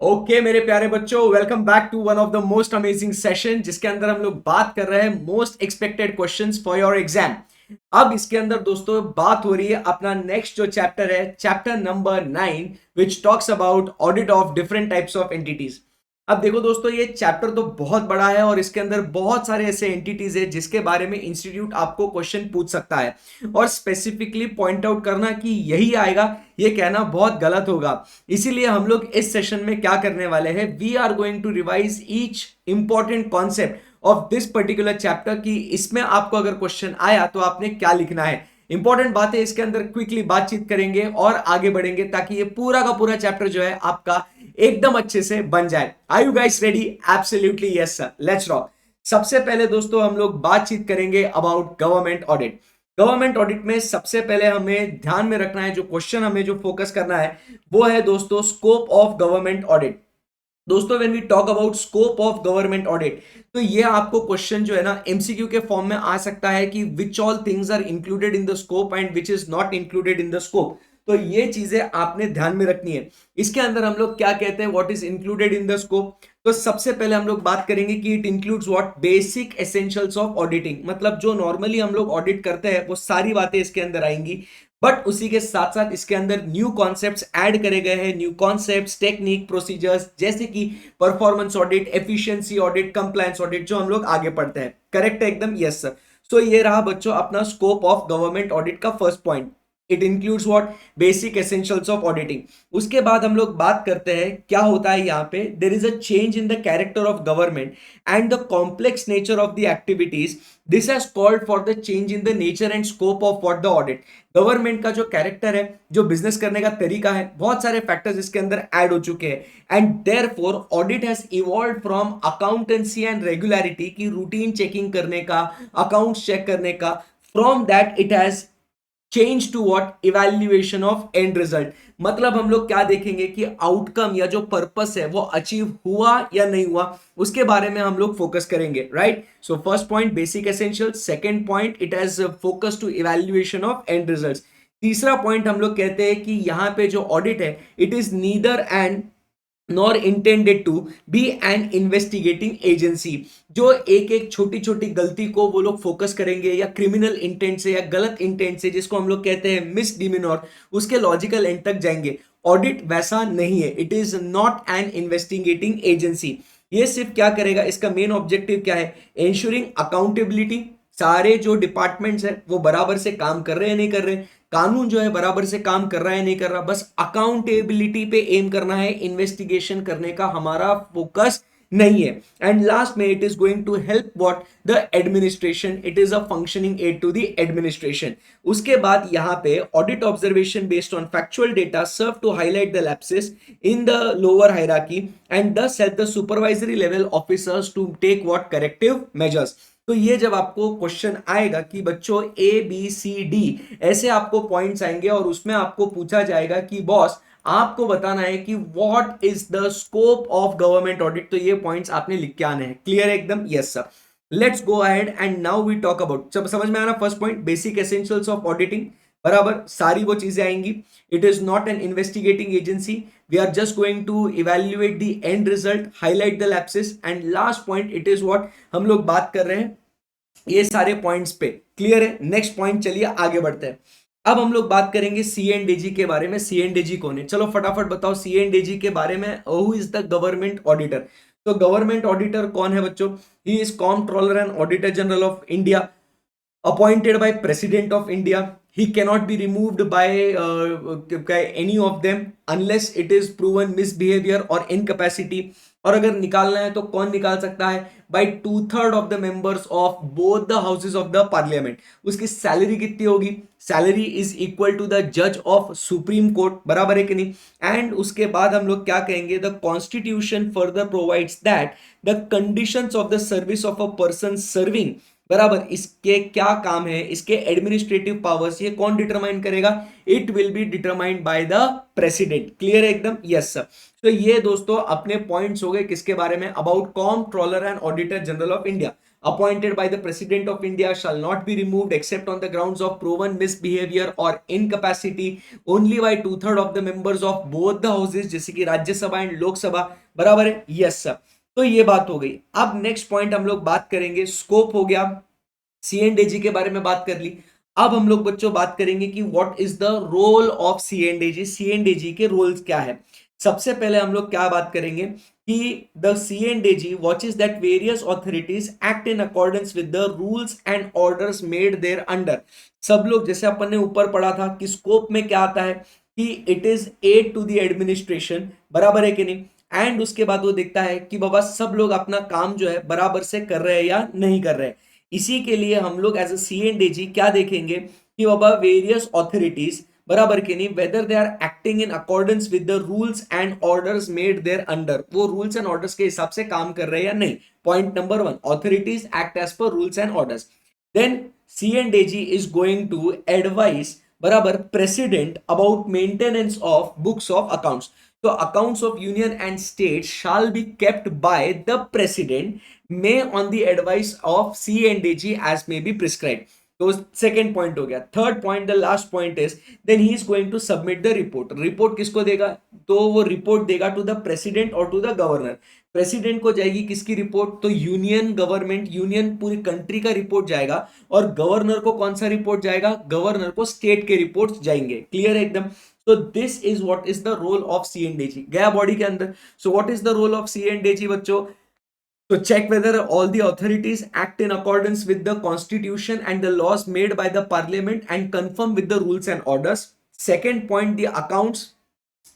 Okay मेरे प्यारे बच्चों, welcome back to one of the most amazing session जिसके अंदर हम लोग बात कर रहे हैं most expected questions for your exam. अब इसके अंदर दोस्तों बात हो रही है अपना नेक्स्ट जो चैप्टर है, chapter number 9, which talks about audit of different types of entities. अब देखो दोस्तों, ये चैप्टर तो बहुत बड़ा है और इसके अंदर बहुत सारे ऐसे एंटिटीज है जिसके बारे में इंस्टीट्यूट आपको क्वेश्चन पूछ सकता है। और स्पेसिफिकली पॉइंट आउट करना कि यही आएगा, ये कहना बहुत गलत होगा। इसीलिए हम लोग इस सेशन में क्या करने वाले हैं, we are going to revise each important concept of this particular chapter कि इसमें आपको अगर क्वेश्चन आया तो आपने क्या लिखना है। इंपॉर्टेंट बातें इसके अंदर क्विकली बातचीत करेंगे और आगे बढ़ेंगे ताकि ये पूरा का पूरा चैप्टर जो है आपका एकदम अच्छे से बन जाए। Are you guys ready? Absolutely yes sir, let's rock. सबसे पहले दोस्तों हम लोग बातचीत करेंगे about government audit. Government audit में सबसे पहले हमें ध्यान में रखना है, जो क्वेश्चन हमें जो फोकस करना है वो है दोस्तों स्कोप ऑफ गवर्नमेंट ऑडिट। दोस्तों when we talk about scope of government audit, तो ये आपको क्वेश्चन जो है ना एमसीक्यू के फॉर्म में आ सकता है कि which all things are included in the scope and which is not included in the scope. तो ये चीजें आपने ध्यान में रखनी है। इसके अंदर हम लोग क्या कहते हैं, what is included in the scope. तो सबसे पहले हम लोग बात करेंगे कि it includes what, basic essentials of auditing. मतलब जो नॉर्मली हम लोग ऑडिट करते हैं वो सारी बातें इसके अंदर आएंगी, बट उसी के साथ साथ इसके अंदर न्यू कॉन्सेप्ट्स ऐड करे गए हैं। न्यू कॉन्सेप्ट्स, टेक्निक, प्रोसीजर्स, जैसे कि performance audit, efficiency audit, compliance audit, जो हम लोग आगे पढ़ते हैं। करेक्ट है एकदम? Yes sir. सो ये रहा बच्चों अपना स्कोप ऑफ गवर्नमेंट ऑडिट का first point. It includes what, basic essentials of auditing. उसके बाद हम लोग बात करते हैं क्या होता है यहाँ पे, there is a change in the character of government and the complex nature of the activities. This has called for the change in the nature and scope of what the audit. Government का जो character है, जो business करने का तरीका है, बहुत सारे फैक्टर्स इसके अंदर ऐड हो चुके हैं and therefore audit has evolved from accountancy and regularity की रूटीन चेकिंग करने का, अकाउंट्स चेक करने का, from that it has change to what, evaluation of end result. मतलब हम लोग क्या देखेंगे कि आउटकम या जो पर्पस है वो अचीव हुआ या नहीं हुआ, उसके बारे में हम लोग फोकस करेंगे। Right? So first point basic essential, second point it has focus to evaluation of end results. तीसरा पॉइंट हम लोग कहते हैं कि यहां पे जो ऑडिट है, it is neither end nor intended to be an investigating agency. जो एक एक छोटी छोटी गलती को वो लोग फोकस करेंगे या क्रिमिनल इंटेंट से या गलत इंटेंट से, जिसको हम लोग कहते हैं मिस डिमिनोर, उसके लॉजिकल एंड तक जाएंगे। ऑडिट वैसा नहीं है, it is not an investigating agency. ये सिर्फ क्या करेगा, इसका मेन ऑब्जेक्टिव क्या है, इंश्योरिंग अकाउंटेबिलिटी। सारे जो डिपार्टमेंट्स हैं वो बराबर से काम कर रहे हैं नहीं कर रहे, कानून जो है बराबर से काम कर रहा है नहीं कर रहा, बस अकाउंटेबिलिटी पे एम करना है। इन्वेस्टिगेशन करने का हमारा फोकस नहीं है। एंड लास्ट में it is going to help what, the administration. It is a functioning aid to the administration. उसके बाद यहाँ पे audit observation based on factual data serve to highlight the lapses in the lower hierarchy and thus help the supervisory level officers to take what, corrective measures. तो ये जब आपको question आएगा कि बच्चों ए बी सी डी ऐसे आपको points आएंगे और उसमें आपको पूछा जाएगा कि बॉस आपको बताना है कि what is the scope of government audit, तो ये पॉइंट्स आपने लिख के आने हैं। क्लियर है एकदम? Yes sir. Let's go ahead and now we talk about, जब समझ में आना first point, basic essentials of auditing. बराबर सारी वो चीजें आएंगी। It is not an investigating agency, we are just going to evaluate the end result, highlight the lapses and last point it is what, हम लोग बात कर रहे हैं ये सारे पॉइंट्स पे। क्लियर है? नेक्स्ट पॉइंट, चलिए आगे बढ़ते हैं। अब हम लोग बात करेंगे सीएनडीजी के बारे में। सीएनडीजी कौन है? चलो फटाफट बताओ सीएनडीजी के बारे में। Who is the government auditor? तो गवर्नमेंट ऑडिटर कौन है बच्चों? He is comptroller and auditor general of India, appointed by president of India. He cannot be removed by any of them unless it is proven misbehavior or incapacity. और अगर निकालना है तो कौन निकाल सकता है? By 2/3 of the members of both the houses of the parliament. उसकी सैलरी कितनी होगी? Salary is equal to the जज ऑफ सुप्रीम कोर्ट। बराबर है कि नहीं? एंड उसके बाद हम लोग क्या कहेंगे, the constitution further provides that the conditions of the service of a person serving. बराबर, इसके क्या काम है, इसके एडमिनिस्ट्रेटिव पावर्स, ये कौन डिटरमाइन करेगा? It will be determined by the president. Clear है एकदम? Yes sir. तो ये दोस्तों अपने पॉइंट्स हो गए किसके बारे में, about comptroller and auditor general of India. appointed by the President of India shall not be removed except on the grounds of proven misbehavior or incapacity only by 2/3 of the members of both the houses, जैसे कि Rajya Sabha and Lok Sabha, बराबर है, yes sir. तो ये बात हो गई। अब नेक्स्ट पॉइंट हम लोग बात करेंगे, स्कोप हो गया, सीएनडीजी के बारे में बात कर ली। अब हम लोग बच्चों बात करेंगे कि what is the role of C and AG, C and AG के रोल्स क्या है। सबसे पहले हम लोग क्या बात करेंगे कि the C and AG watches that various authorities act in accordance with the rules and orders made there under. सब लोग, जैसे अपन ने ऊपर पढ़ा था कि स्कोप में क्या आता है कि it is aid to the administration, बराबर है कि नहीं, एंड उसके बाद वो देखता है कि बाबा सब लोग अपना काम जो है बराबर से कर रहे हैं या नहीं कर रहे हैं। इसी के लिए हम लोग एज अ सीएनडीजी क्या देखेंगे कि बाबा वेरियस ऑथोरिटीज, बराबर के नहीं, whether they are acting in accordance with the rules and orders made there under, वो रूल्स एंड ऑर्डर्स के हिसाब से काम कर रहे हैं या नहीं। Point number 1, authorities act as per rules and orders. Then C and AG is going to advise, बराबर, president about maintenance of books of accounts. तो accounts of union and state shall be kept by the president may on the advice of CNDG as may be prescribed. तो second point हो गया। Third point, the last point is then he is going to submit the report. Report किसको देगा? तो वो report देगा to the president और to the governor. President को जाएगी किसकी रिपोर्ट? तो यूनियन गवर्नमेंट, यूनियन पूरी कंट्री का रिपोर्ट जाएगा। और गवर्नर को कौन सा रिपोर्ट जाएगा? गवर्नर को स्टेट के रिपोर्ट जाएंगे। क्लियर है एकदम? तो this is what is the role of C and AG, गया बॉडी के अंदर। So what is the role of C and AG बच्चों? To check whether all the authorities act in accordance with the constitution and the laws made by the parliament and conform with the rules and orders. Second point, the accounts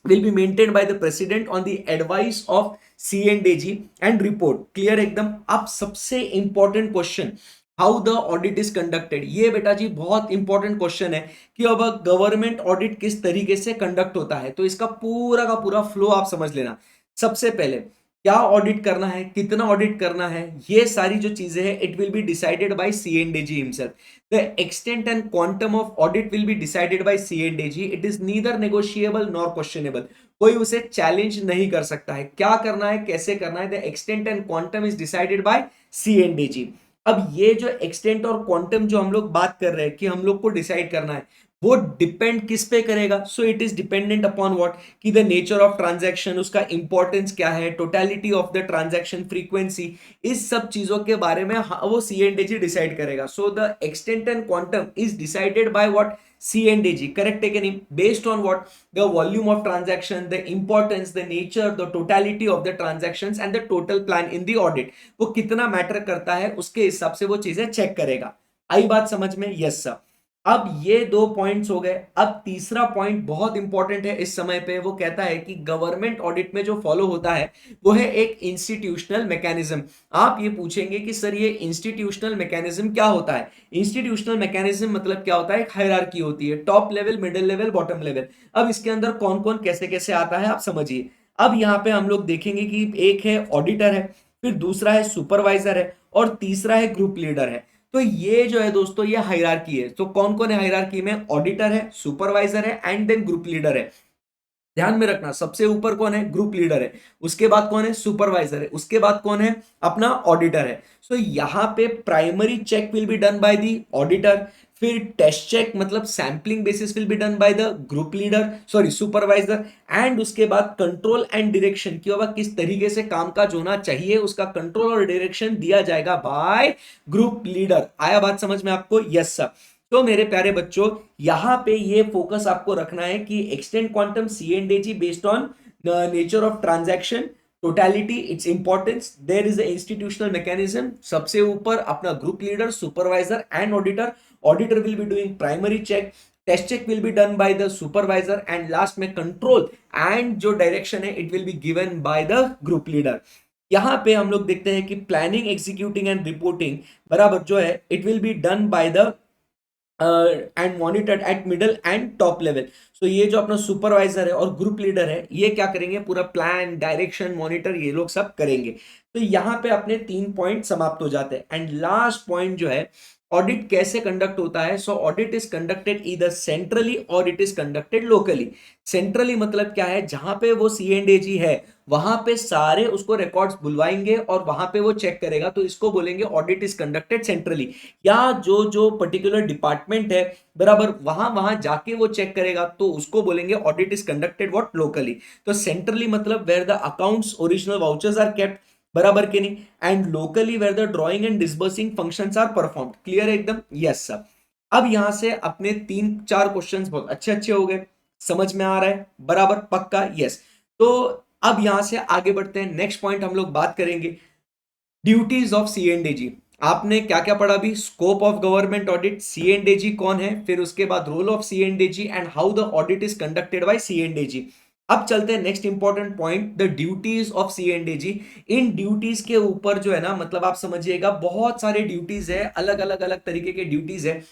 will be maintained by the president on the advice of CNDG and report. Clear एकदम? अब सबसे important question, how the audit is conducted. ये बेटा जी बहुत important question है कि अब government audit किस तरीके से कंडक्ट होता है। तो इसका पूरा का पूरा फ्लो आप समझ लेना। सबसे पहले क्या ऑडिट करना है, कितना ऑडिट करना है, ये सारी जो चीजें हैं it will be decided by C and AG himself. The extent and quantum of audit will be decided by C and AG. It is neither negotiable nor questionable. कोई उसे चैलेंज नहीं कर सकता है। क्या करना है, कैसे करना है, the extent and quantum is decided by C and AG. अब ये जो एक्सटेंट और क्वांटम जो हम लोग बात कर रहे हैं कि हम लोग को डिसाइड करना है, वो डिपेंड किस पे करेगा? So it is dependent upon what, कि द नेचर ऑफ ट्रांजैक्शन, उसका इंपॉर्टेंस क्या है, totality of the transaction, frequency, इस सब चीजों के बारे में वो सीएनडीजी डिसाइड करेगा। So the extent and quantum is decided by what? C and AG. Correct है कि नहीं? Based on what? The volume of transaction, the importance, the nature, the totality of the transactions and the total plan in the audit. वो कितना matter करता है उसके हिसाब से वो चीजें चेक करेगा। आई बात समझ में? Yes sir. अब ये दो पॉइंट्स हो गए। अब तीसरा पॉइंट बहुत इंपॉर्टेंट है इस समय पे। वो कहता है कि गवर्नमेंट ऑडिट में जो फॉलो होता है वो है एक इंस्टीट्यूशनल मैकेनिज्म। आप ये पूछेंगे कि सर ये इंस्टीट्यूशनल मैकेनिज्म क्या होता है? इंस्टीट्यूशनल मैकेनिज्म मतलब क्या होता है? एक हायरार्की होती है, top level, middle level, bottom level. अब इसके अंदर कौन कौन कैसे कैसे आता है आप समझिए। अब यहाँ पे हम लोग देखेंगे कि एक है ऑडिटर है, फिर दूसरा है सुपरवाइजर है, और तीसरा है ग्रुप लीडर है। तो ये जो है दोस्तों ये हायरार्की है। तो कौन कौन है हायरार्की में? ऑडिटर है, सुपरवाइजर है एंड देन ग्रुप लीडर है। ध्यान में रखना, सबसे ऊपर कौन है? ग्रुप लीडर है, उसके बाद कौन है? सुपरवाइजर है, उसके बाद कौन है? अपना ऑडिटर है। सो यहां पे primary check will be done by the auditor, फिर टेस्ट चेक मतलब sampling basis will be done by the group leader, sorry supervisor, and उसके बाद कंट्रोल एंड डायरेक्शन कि बाबा किस तरीके से काम काज होना चाहिए उसका कंट्रोल और डायरेक्शन दिया जाएगा बाय ग्रुप लीडर। आया बात समझ में आपको? Yes sir. तो मेरे प्यारे बच्चों यहां पे ये फोकस आपको रखना है कि extent quantum C and AG based on the nature of transaction, totality, its importance, there is a institutional mechanism. सबसे ऊपर अपना group leader, supervisor and auditor. Auditor will be doing primary check, test check will be done by the supervisor, and last में control and जो direction है it will be given by the group leader. यहां पे हम लोग देखते हैं कि प्लानिंग, एग्जीक्यूटिंग एंड रिपोर्टिंग बराबर जो है it will be done by the and monitored at middle and top level. So ये जो अपना सुपरवाइजर है और ग्रुप लीडर है ये क्या करेंगे? पूरा प्लान, डायरेक्शन, मॉनिटर ये लोग सब करेंगे। तो यहाँ पे अपने 3 पॉइंट समाप्त हो जाते हैं। एंड लास्ट पॉइंट जो है ऑडिट कैसे कंडक्ट होता है? So audit is conducted either centrally और it is conducted locally. Centrally मतलब क्या है? जहां पे वो C&AG है वहां पे सारे उसको रिकॉर्ड्स बुलवाएंगे और वहां पे वो चेक करेगा, तो इसको बोलेंगे ऑडिट इज कंडक्टेड सेंट्रली। या जो जो पर्टिकुलर डिपार्टमेंट है बराबर वहां वहां जाके वो चेक करेगा, तो उसको बोलेंगे audit is conducted what? Locally. तो सेंट्रली मतलब where the accounts original vouchers are kept, बराबर के नहीं, and locally where the drawing and disbursing functions are performed. Clear है एकदम? Yes sir. अब यहां से अपने 3-4 क्वेश्चंस बहुत अच्छे अच्छे हो गए, समझ में आ रहा है? बराबर, पक्का? यस। तो अब यहां से आगे बढ़ते हैं, नेक्स्ट पॉइंट हम लोग बात करेंगे ड्यूटीज ऑफ C&AG। आपने क्या क्या पढ़ा अभी? Scope of government audit, C&AG कौन है, फिर उसके बाद role of C&AG and how the audit is conducted by C&AG। अब चलते हैं next important point, the duties of C&AG। इन ड्यूटीज के ऊपर जो है ना, मतलब आप समझिएगा बहुत सारे ड्यूटीज है, अलग अलग अलग तरीके के ड्यूटीज है,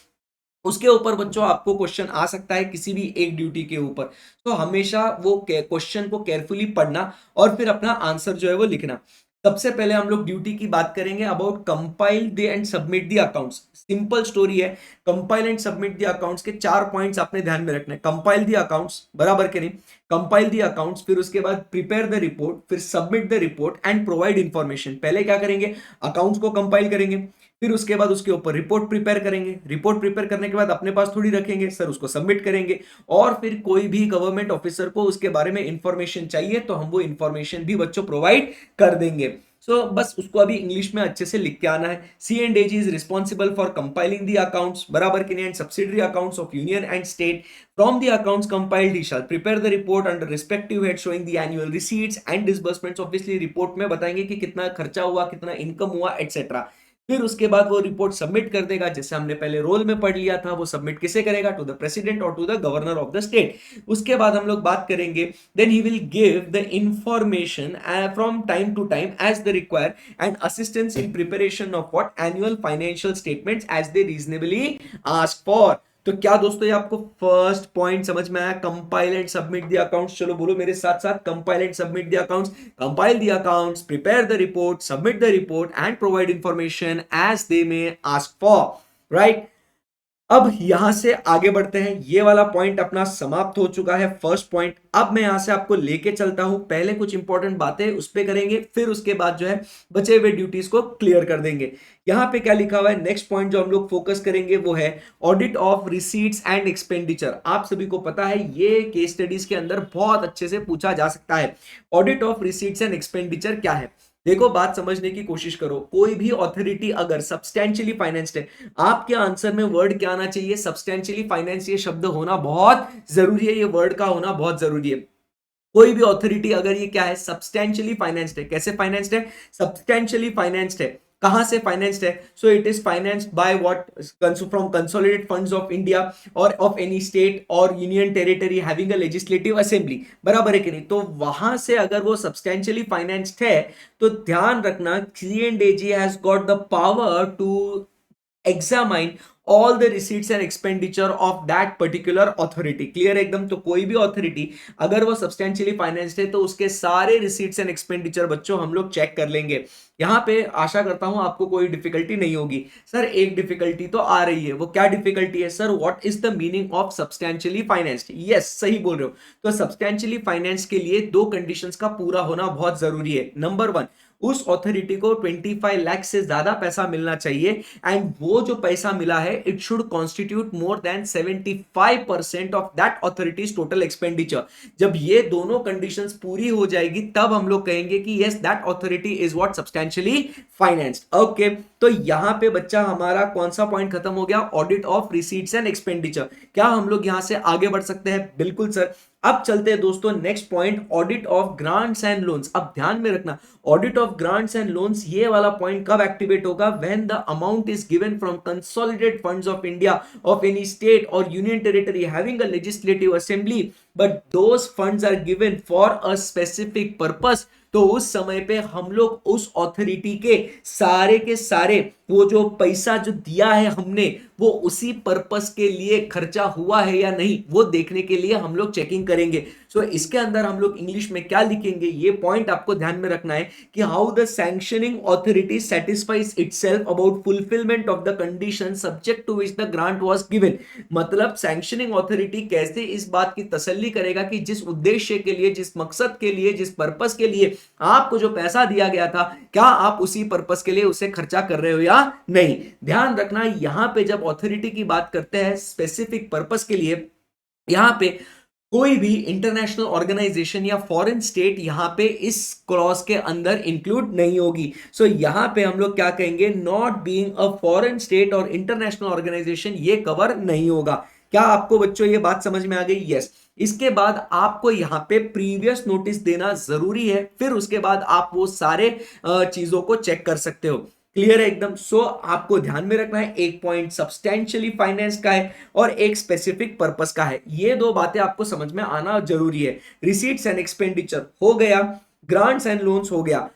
उसके ऊपर बच्चों आपको क्वेश्चन आ सकता है किसी भी एक ड्यूटी के ऊपर। तो हमेशा वो क्वेश्चन को केयरफुली पढ़ना और फिर अपना आंसर जो है वो लिखना। सबसे पहले हम लोग ड्यूटी की बात करेंगे about compile the and submit the accounts. Simple story है, compile and submit the accounts के 4 पॉइंट्स आपने ध्यान में रखने। कंपाइल द अकाउंट्स, बराबर के नहीं? कंपाइल द अकाउंट्स, फिर उसके बाद प्रिपेयर द रिपोर्ट, फिर submit the report and provide information. पहले क्या करेंगे? अकाउंट्स को कंपाइल करेंगे, फिर उसके बाद उसके ऊपर रिपोर्ट प्रिपेयर करेंगे, रिपोर्ट प्रिपेयर करने के बाद अपने पास थोड़ी रखेंगे सर, उसको सबमिट करेंगे, और फिर कोई भी गवर्नमेंट ऑफिसर को उसके बारे में इंफॉर्मेशन चाहिए तो हम वो इंफॉर्मेशन भी बच्चों प्रोवाइड कर देंगे। सो बस उसको अभी इंग्लिश में अच्छे से लिख के आना है। C&AG is responsible for compiling the accounts, बराबर के नहीं, and subsidiary accounts of union and state. From the accounts compiled he shall prepare the report under respective head showing the annual receipts and disbursements. Obviously report में बताएंगे कि कितना खर्चा हुआ, कितना इनकम हुआ, एटसेट्रा। फिर उसके बाद वो रिपोर्ट सबमिट कर देगा, जैसे हमने पहले रोल में पढ़ लिया था, वो सबमिट किसे करेगा? टू द प्रेसिडेंट और to the governor of the state. उसके बाद हम लोग बात करेंगे then he will give the information from time to time as the require and assistance in preparation of what? Annual financial statements as they reasonably ask for. तो क्या दोस्तों ये आपको फर्स्ट पॉइंट समझ में आया? Compile and submit the accounts. चलो बोलो मेरे साथ साथ, compile and submit the accounts. Compile the accounts, prepare the report, submit the report and provide information as they may ask for. Right? अब यहां से आगे बढ़ते हैं, ये वाला पॉइंट अपना समाप्त हो चुका है, फर्स्ट पॉइंट। अब मैं यहां से आपको लेके चलता हूं, पहले कुछ इंपॉर्टेंट बातें उस पे करेंगे, फिर उसके बाद जो है बचे हुए ड्यूटीज को क्लियर कर देंगे। यहां पे क्या लिखा हुआ है? नेक्स्ट पॉइंट जो हम लोग फोकस करेंगे वो है audit of receipts and expenditure. आप सभी को पता है ये केस स्टडीज के अंदर बहुत अच्छे से पूछा जा सकता है। Audit of receipts and expenditure क्या है? देखो बात समझने की कोशिश करो, कोई भी ऑथोरिटी अगर सब्सटेंशियली फाइनेंस्ड है, आपके आंसर में वर्ड क्या आना चाहिए? Substantially finance. ये शब्द होना बहुत जरूरी है, ये वर्ड का होना बहुत जरूरी है। कोई भी ऑथोरिटी अगर ये क्या है? सब्सटेंशियली फाइनेंस्ड है। कैसे फाइनेंस्ड है? सब्सटेंशियली फाइनेंस्ड है। कहां से फाइनेंस्ड है? So it is financed by what? From consolidated funds of India और ऑफ एनी स्टेट और union territory having a legislative assembly. बराबर है कि नहीं? तो वहां से अगर वो सब्सटेंशियली फाइनेंस्ड है तो ध्यान रखना C&AG has got the power to examine all the receipts and expenditure of that particular authority। Clear एकदम? तो कोई भी ऑथोरिटी अगर वो सब्सटेंशियली फाइनेंस्ड है तो उसके सारे रिसीट्स एंड एक्सपेंडिचर बच्चों हम लोग चेक कर लेंगे। यहां पे आशा करता हूं आपको कोई डिफिकल्टी नहीं होगी। सर एक डिफिकल्टी तो आ रही है, वो क्या डिफिकल्टी है? Sir what is the meaning of substantially financed? Yes, सही बोल रहे हो। तो सब्सटेंशियली फाइनेंस के लिए 2 कंडीशंस का पूरा होना बहुत जरूरी है। नंबर 1, उस ऑथोरिटी को 25 लाख से ज्यादा पैसा मिलना चाहिए, एंड वो जो पैसा मिला है it should constitute more than 75% of that authorities total expenditure. जब ये दोनों कंडीशंस पूरी हो जाएगी तब हम लोग कहेंगे कि yes that authority is what? Substantially financed. Okay, तो यहां पे बच्चा हमारा कौन सा पॉइंट खत्म हो गया? Audit of receipts and expenditure. क्या हम लोग यहां से आगे बढ़ सकते हैं? बिल्कुल सर। अब चलते हैं दोस्तों next point, audit of grants and loans. अब ध्यान में रखना, audit of grants and loans ये वाला पॉइंट कब एक्टिवेट होगा? When the amount is given from consolidated funds of India of any state और union territory having a legislative assembly, but those funds are given for a specific purpose तो उस समय पे हम लोग उस ऑथोरिटी के सारे वो जो पैसा जो दिया है हमने वो उसी पर्पस के लिए खर्चा हुआ है या नहीं वो देखने के लिए हम लोग चेकिंग करेंगे। सो इसके अंदर हम लोग इंग्लिश में क्या लिखेंगे ये पॉइंट आपको ध्यान में रखना है कि how the sanctioning authority satisfies itself about fulfilment of the condition subject to which the grant was given. मतलब सैंक्शनिंग ऑथोरिटी कैसे इस बात की तसल्ली करेगा कि जिस उद्देश्य के लिए, जिस मकसद के लिए, जिस पर्पस के लिए आपको जो पैसा दिया गया था क्या आप उसी पर्पस के लिए उसे खर्चा कर रहे हो या नहीं। ध्यान रखना यहां पे जब ऑथोरिटी की बात करते हैं स्पेसिफिक पर्पस के लिए, यहां पे कोई भी इंटरनेशनल ऑर्गेनाइजेशन या फॉरेन स्टेट यहां पे इस क्लॉज के अंदर इंक्लूड नहीं होगी। सो यहां पे हम लोग क्या कहेंगे, not being a foreign state और इंटरनेशनल ऑर्गेनाइजेशन ये कवर नहीं होगा। क्या आपको बच्चों ये बात समझ में आ गई? यस। इसके बाद आपको यहां पे प्रीवियस नोटिस देना जरूरी है, फिर उसके बाद आप वो सारे चीजों को चेक कर सकते हो। क्लियर है एकदम? सो आपको ध्यान में रखना है एक पॉइंट सब्सटेंशियली फाइनेंस का है और एक स्पेसिफिक पर्पस का है। ये दो बातें आपको समझ में आना जरूरी है। रिसीट्स एंड एक्सपेंडिचर हो गया, ग्रांट्स एंड लोन्स हो गया।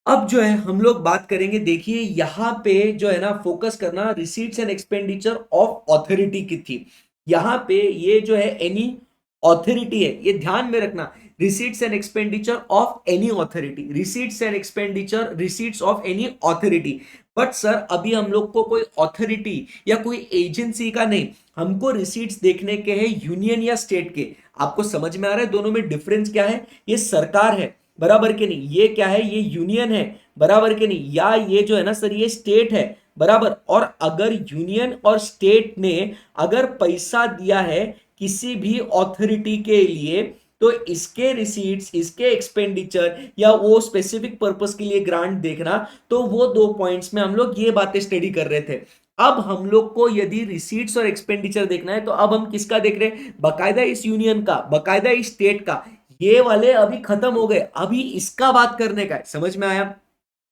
अब जो है हम लोग बात करेंगे, देखिए यहां पे जो है ना फोकस करना receipts and expenditure of authority की थी। यहां पे ये जो है एनी ऑथोरिटी है, ये ध्यान में रखना। Receipts and expenditure of any authority, receipts and expenditure receipts of any authority. But sir अभी हम लोग को कोई ऑथोरिटी या कोई एजेंसी का नहीं, हमको रिसीट्स देखने के हैं यूनियन या स्टेट के। आपको समझ में आ रहा है दोनों में डिफरेंस क्या है? ये सरकार है बराबर के नहीं, ये क्या है, ये यूनियन है बराबर के नहीं, या ये जो है ना सर ये स्टेट है बराबर। और अगर यूनियन और स्टेट ने अगर पैसा दिया है किसी भी ऑथोरिटी के लिए तो इसके रिसीट्स, इसके एक्सपेंडिचर या वो स्पेसिफिक पर्पस के लिए ग्रांट देखना, तो वो दो पॉइंट्स में हम लोग ये बातें स्टडी कर रहे थे। अब हम लोग को यदि रिसीट्स और एक्सपेंडिचर देखना है तो अब हम किसका देख रहे हैं? बकायदा इस यूनियन का, बकायदा इस स्टेट का। ये वाले अभी खत्म हो गए, अभी इसका बात करने का है। समझ में आया?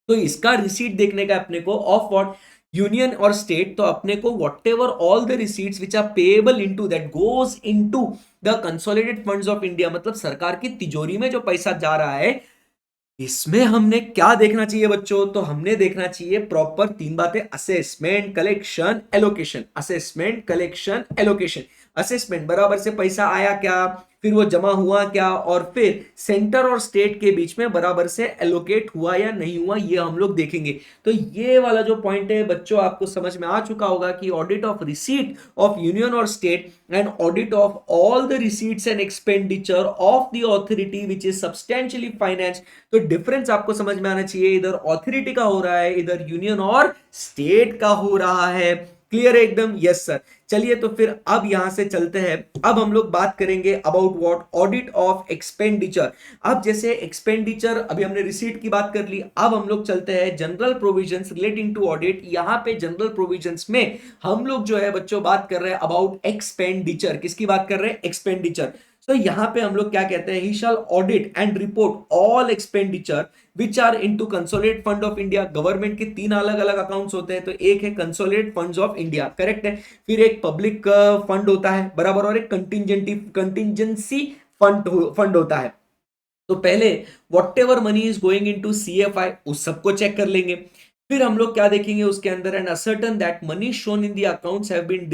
तो इसका रिसीट देखने का अपने को ऑफ व्हाट, यूनियन और स्टेट। तो अपने को whatever all the receipts which are payable into that goes into the consolidated funds of India, मतलब सरकार की तिजोरी में जो पैसा जा रहा है, इसमें हमने क्या देखना चाहिए बच्चों? तो हमने देखना चाहिए प्रॉपर तीन बातें, assessment, collection, allocation. Assessment, collection, allocation. Assessment बराबर से पैसा आया क्या, फिर वो जमा हुआ क्या, और फिर सेंटर और स्टेट के बीच में बराबर से एलोकेट हुआ या नहीं हुआ, ये हम लोग देखेंगे। तो ये वाला जो पॉइंट है बच्चों आपको समझ में आ चुका होगा कि audit of receipt of union और state and audit of all the receipts and expenditure of the authority which is substantially finance. तो डिफरेंस आपको समझ में आना चाहिए, इधर ऑथोरिटी का हो रहा है, इधर यूनियन और स्टेट का हो रहा है। क्लियर है एकदम? Yes sir. चलिए तो फिर अब यहां से चलते हैं, अब हम लोग बात करेंगे about what, audit of expenditure. अब जैसे एक्सपेंडिचर अभी हमने रिसीट की बात कर ली, अब हम लोग चलते हैं general provisions relating to audit. यहां पे जनरल प्रोविजंस में हम लोग जो है बच्चों बात कर रहे हैं अबाउट एक्सपेंडिचर। किसकी बात कर रहे हैं? एक्सपेंडिचर। तो यहां पे हम लोग क्या कहते हैं, he shall audit and report all expenditure which are into consolidated fund of India. Government के तीन अलग अलग अकाउंट्स होते हैं, तो एक है consolidated funds of India, correct है, फिर एक पब्लिक फंड होता है बराबर, और एक कंटिजेंसी फंड होता है। तो पहले what ever money is going into CFI उस सबको चेक कर लेंगे। फिर हम लोग क्या देखेंगे उसके अंदर, and ascertain that money shown in the accounts have been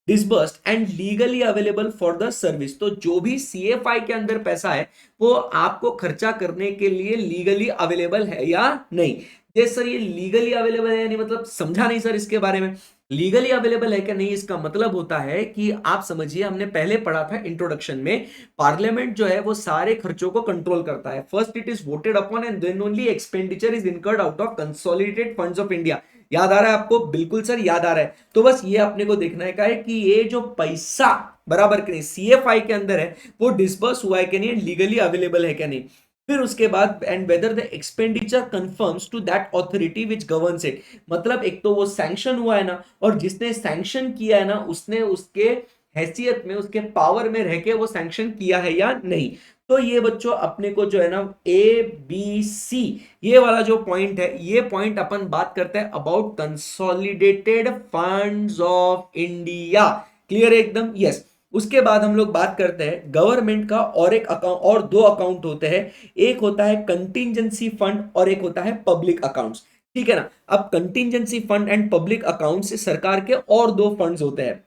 disbursed and legally available for the service. तो जो भी सीएफआई के अंदर पैसा है वो आपको खर्चा करने के लिए लीगली अवेलेबल है या नहीं। ये सर ये लीगली अवेलेबल है यानी मतलब समझा नहीं सर इसके बारे में। लीगली अवेलेबल है क्या नहीं, इसका मतलब होता है कि आप समझिए, हमने पहले पढ़ा था इंट्रोडक्शन में, पार्लियामेंट जो है वो सारे खर्चों को कंट्रोल करता है। First it is voted upon and then only expenditure is incurred out of consolidated funds of India. याद आ रहा है आपको? बिल्कुल सर याद आ रहा है। तो बस ये अपने को देखना है कि ये जो पैसा बराबर के नहीं सीएफआई के अंदर है वो डिस्बर्स हुआ है कि नहीं, लीगली अवेलेबल है क्या नहीं। फिर उसके बाद and whether the expenditure conforms to that authority which governs it. मतलब एक तो वो सैंक्शन हुआ है ना, और जिसने सैंक्शन किया है ना उसने उसके हैसियत में, उसके पावर में रह के वो सैंक्शन किया है या नहीं। तो ये बच्चों अपने को जो है ना ए बी सी ये वाला जो पॉइंट है, ये पॉइंट अपन बात करते हैं about consolidated funds of India. Clear है एकदम? यस। उसके बाद हम लोग बात करते हैं गवर्नमेंट का और एक अकाउंट और दो अकाउंट होते हैं, एक होता है कंटिजेंसी फंड और एक होता है पब्लिक अकाउंट्स। ठीक है ना। अब contingency fund and public account से सरकार के और दो फंड्स होते हैं।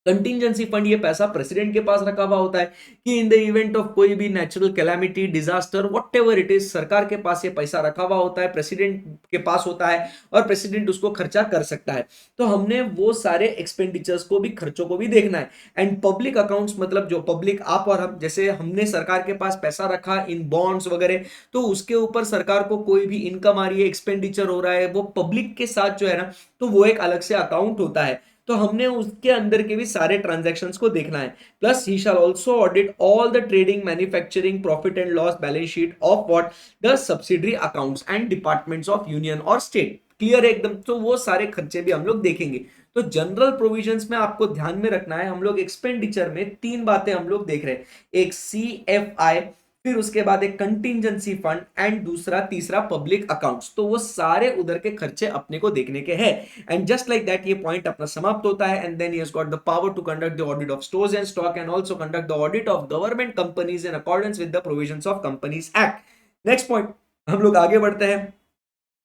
कंटिजेंसी फंड ये पैसा प्रेसिडेंट के पास रखा हुआ होता है कि इन द इवेंट ऑफ कोई भी natural calamity, disaster, whatever it is, सरकार के पास ये पैसा रखा हुआ होता है, प्रेसिडेंट के पास होता है और प्रेसिडेंट उसको खर्चा कर सकता है। तो हमने वो सारे एक्सपेंडिचर्स को भी, खर्चों को भी देखना है। एंड पब्लिक अकाउंट्स मतलब जो पब्लिक, आप और हम, जैसे हमने सरकार के पास पैसा रखा इन बॉन्ड्स वगैरह, तो उसके ऊपर सरकार को कोई भी इनकम आ रही है, एक्सपेंडिचर हो रहा है, वो पब्लिक के साथ जो है ना, तो वो एक अलग से अकाउंट होता है। तो हमने उसके अंदर के भी सारे ट्रांजैक्शंस को देखना है। Plus he shell also audit all the trading, manufacturing, profit and loss balance sheet of what, the subsidiary accounts and departments of union और स्टेट। क्लियर है एकदम। तो वो सारे खर्चे भी हम लोग देखेंगे। तो जनरल प्रोविजंस में आपको ध्यान में रखना है, हम लोग एक्सपेंडिचर में तीन बातें हम लोग देख रहे हैं, एक CFI, फिर उसके बाद एक कंटिजेंसी फंड एंड दूसरा तीसरा पब्लिक अकाउंट्स। तो वो सारे उधर के खर्चे अपने को देखने के हैं। एंड जस्ट लाइक दैट ये पॉइंट अपना समाप्त होता है। And then he has got the power to conduct the audit of stores and stock and also conduct the audit of government companies in accordance with the provisions of companies act. Next point, हम लोग आगे बढ़ते हैं।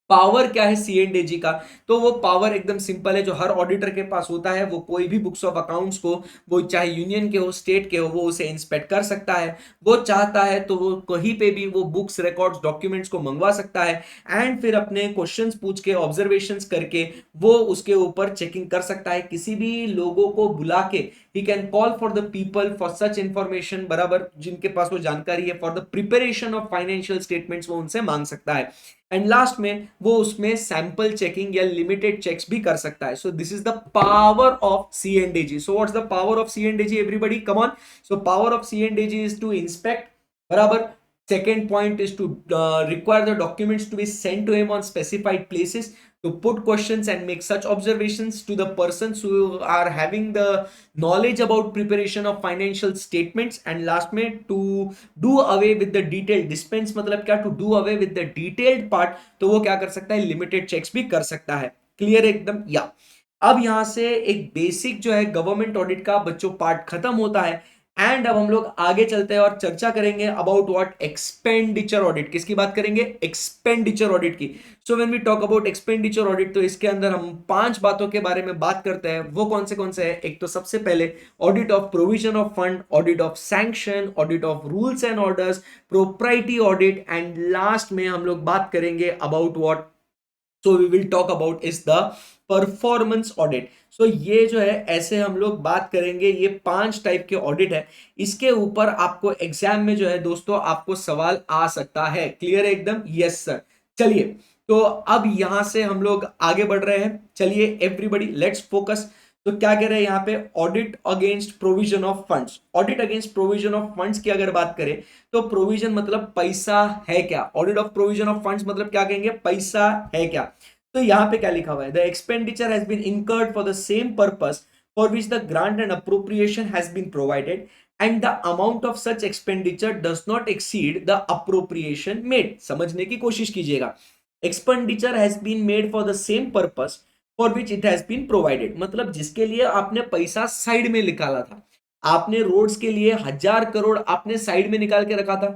Power क्या है CNDG का? तो वो पावर एकदम सिंपल है, जो हर ऑडिटर के पास होता है। वो कोई भी बुक्स ऑफ अकाउंट्स को, वो चाहे यूनियन के हो, स्टेट के हो, वो उसे इंस्पेक्ट कर सकता है। वो चाहता है तो वो कहीं पे भी वो बुक्स, रिकॉर्ड्स, डॉक्यूमेंट्स को मंगवा सकता है एंड फिर अपने क्वेश्चंस पूछ के, ऑब्जर्वेशंस करके वो उसके ऊपर चेकिंग कर सकता है। किसी भी लोगों को बुला के he can call for the people for such information, बराबर, जिनके पास वो जानकारी है, for the preparation of financial statements वो उनसे मांग सकता है। एंड लास्ट में वो उसमें सैंपल चेकिंग या लिमिटेड चेक्स भी कर सकता है। So this is the power of CNDG। So what's the power of CNDG everybody, come on. So power of CNDG is to inspect, बराबर। Second point is to require the documents to be sent to him on specified places, to put questions and make such observations to the persons who are having the knowledge about preparation of financial statements, and last में to do away with the detailed dispense, मतलब क्या, to do away with the detailed part। तो वो क्या कर सकता है, limited checks भी कर सकता है। क्लियर एकदम, या अब यहां से एक बेसिक जो है गवर्नमेंट ऑडिट का बच्चों पार्ट खत्म होता है। एंड अब हम लोग आगे चलते हैं और चर्चा करेंगे अबाउट व्हाट, एक्सपेंडिचर ऑडिट। किसकी बात करेंगे, एक्सपेंडिचर ऑडिट की। So when we talk about expenditure audit, तो इसके अंदर हम पांच बातों के बारे में बात करते हैं। वो कौन से है? एक तो सबसे पहले audit of provision of fund, audit of sanction, audit of rules and orders, propriety audit, and last में हम लोग बात करेंगे about what, so we will talk about is the performance audit. So ये जो है ऐसे हम लोग बात करेंगे, ये पांच टाइप के ऑडिट है। इसके ऊपर आपको एग्जाम में जो है दोस्तों आपको सवाल आ सकता है। क्लियर है एकदम? Yes sir. चलिए, तो अब यहां से हम लोग आगे बढ़ रहे हैं। चलिए एवरीबॉडी लेट्स फोकस। तो क्या कह रहे हैं यहाँ पे, audit against provision of funds. Audit against provision of funds की अगर बात करें तो प्रोविजन मतलब पैसा है क्या, audit of provision of funds मतलब क्या कहेंगे, पैसा है क्या। तो यहां पे क्या लिखा हुआ है, the expenditure has been incurred for the same purpose for which the grant and appropriation has been provided and the amount of such expenditure does not exceed the appropriation made. समझने की कोशिश कीजिएगा। Expenditure has been made for the same purpose for which it has been provided, मतलब जिसके लिए आपने पैसा side में निकाला था। आपने रोड्स के लिए 1000 करोड़ आपने साइड में निकाल के रखा था।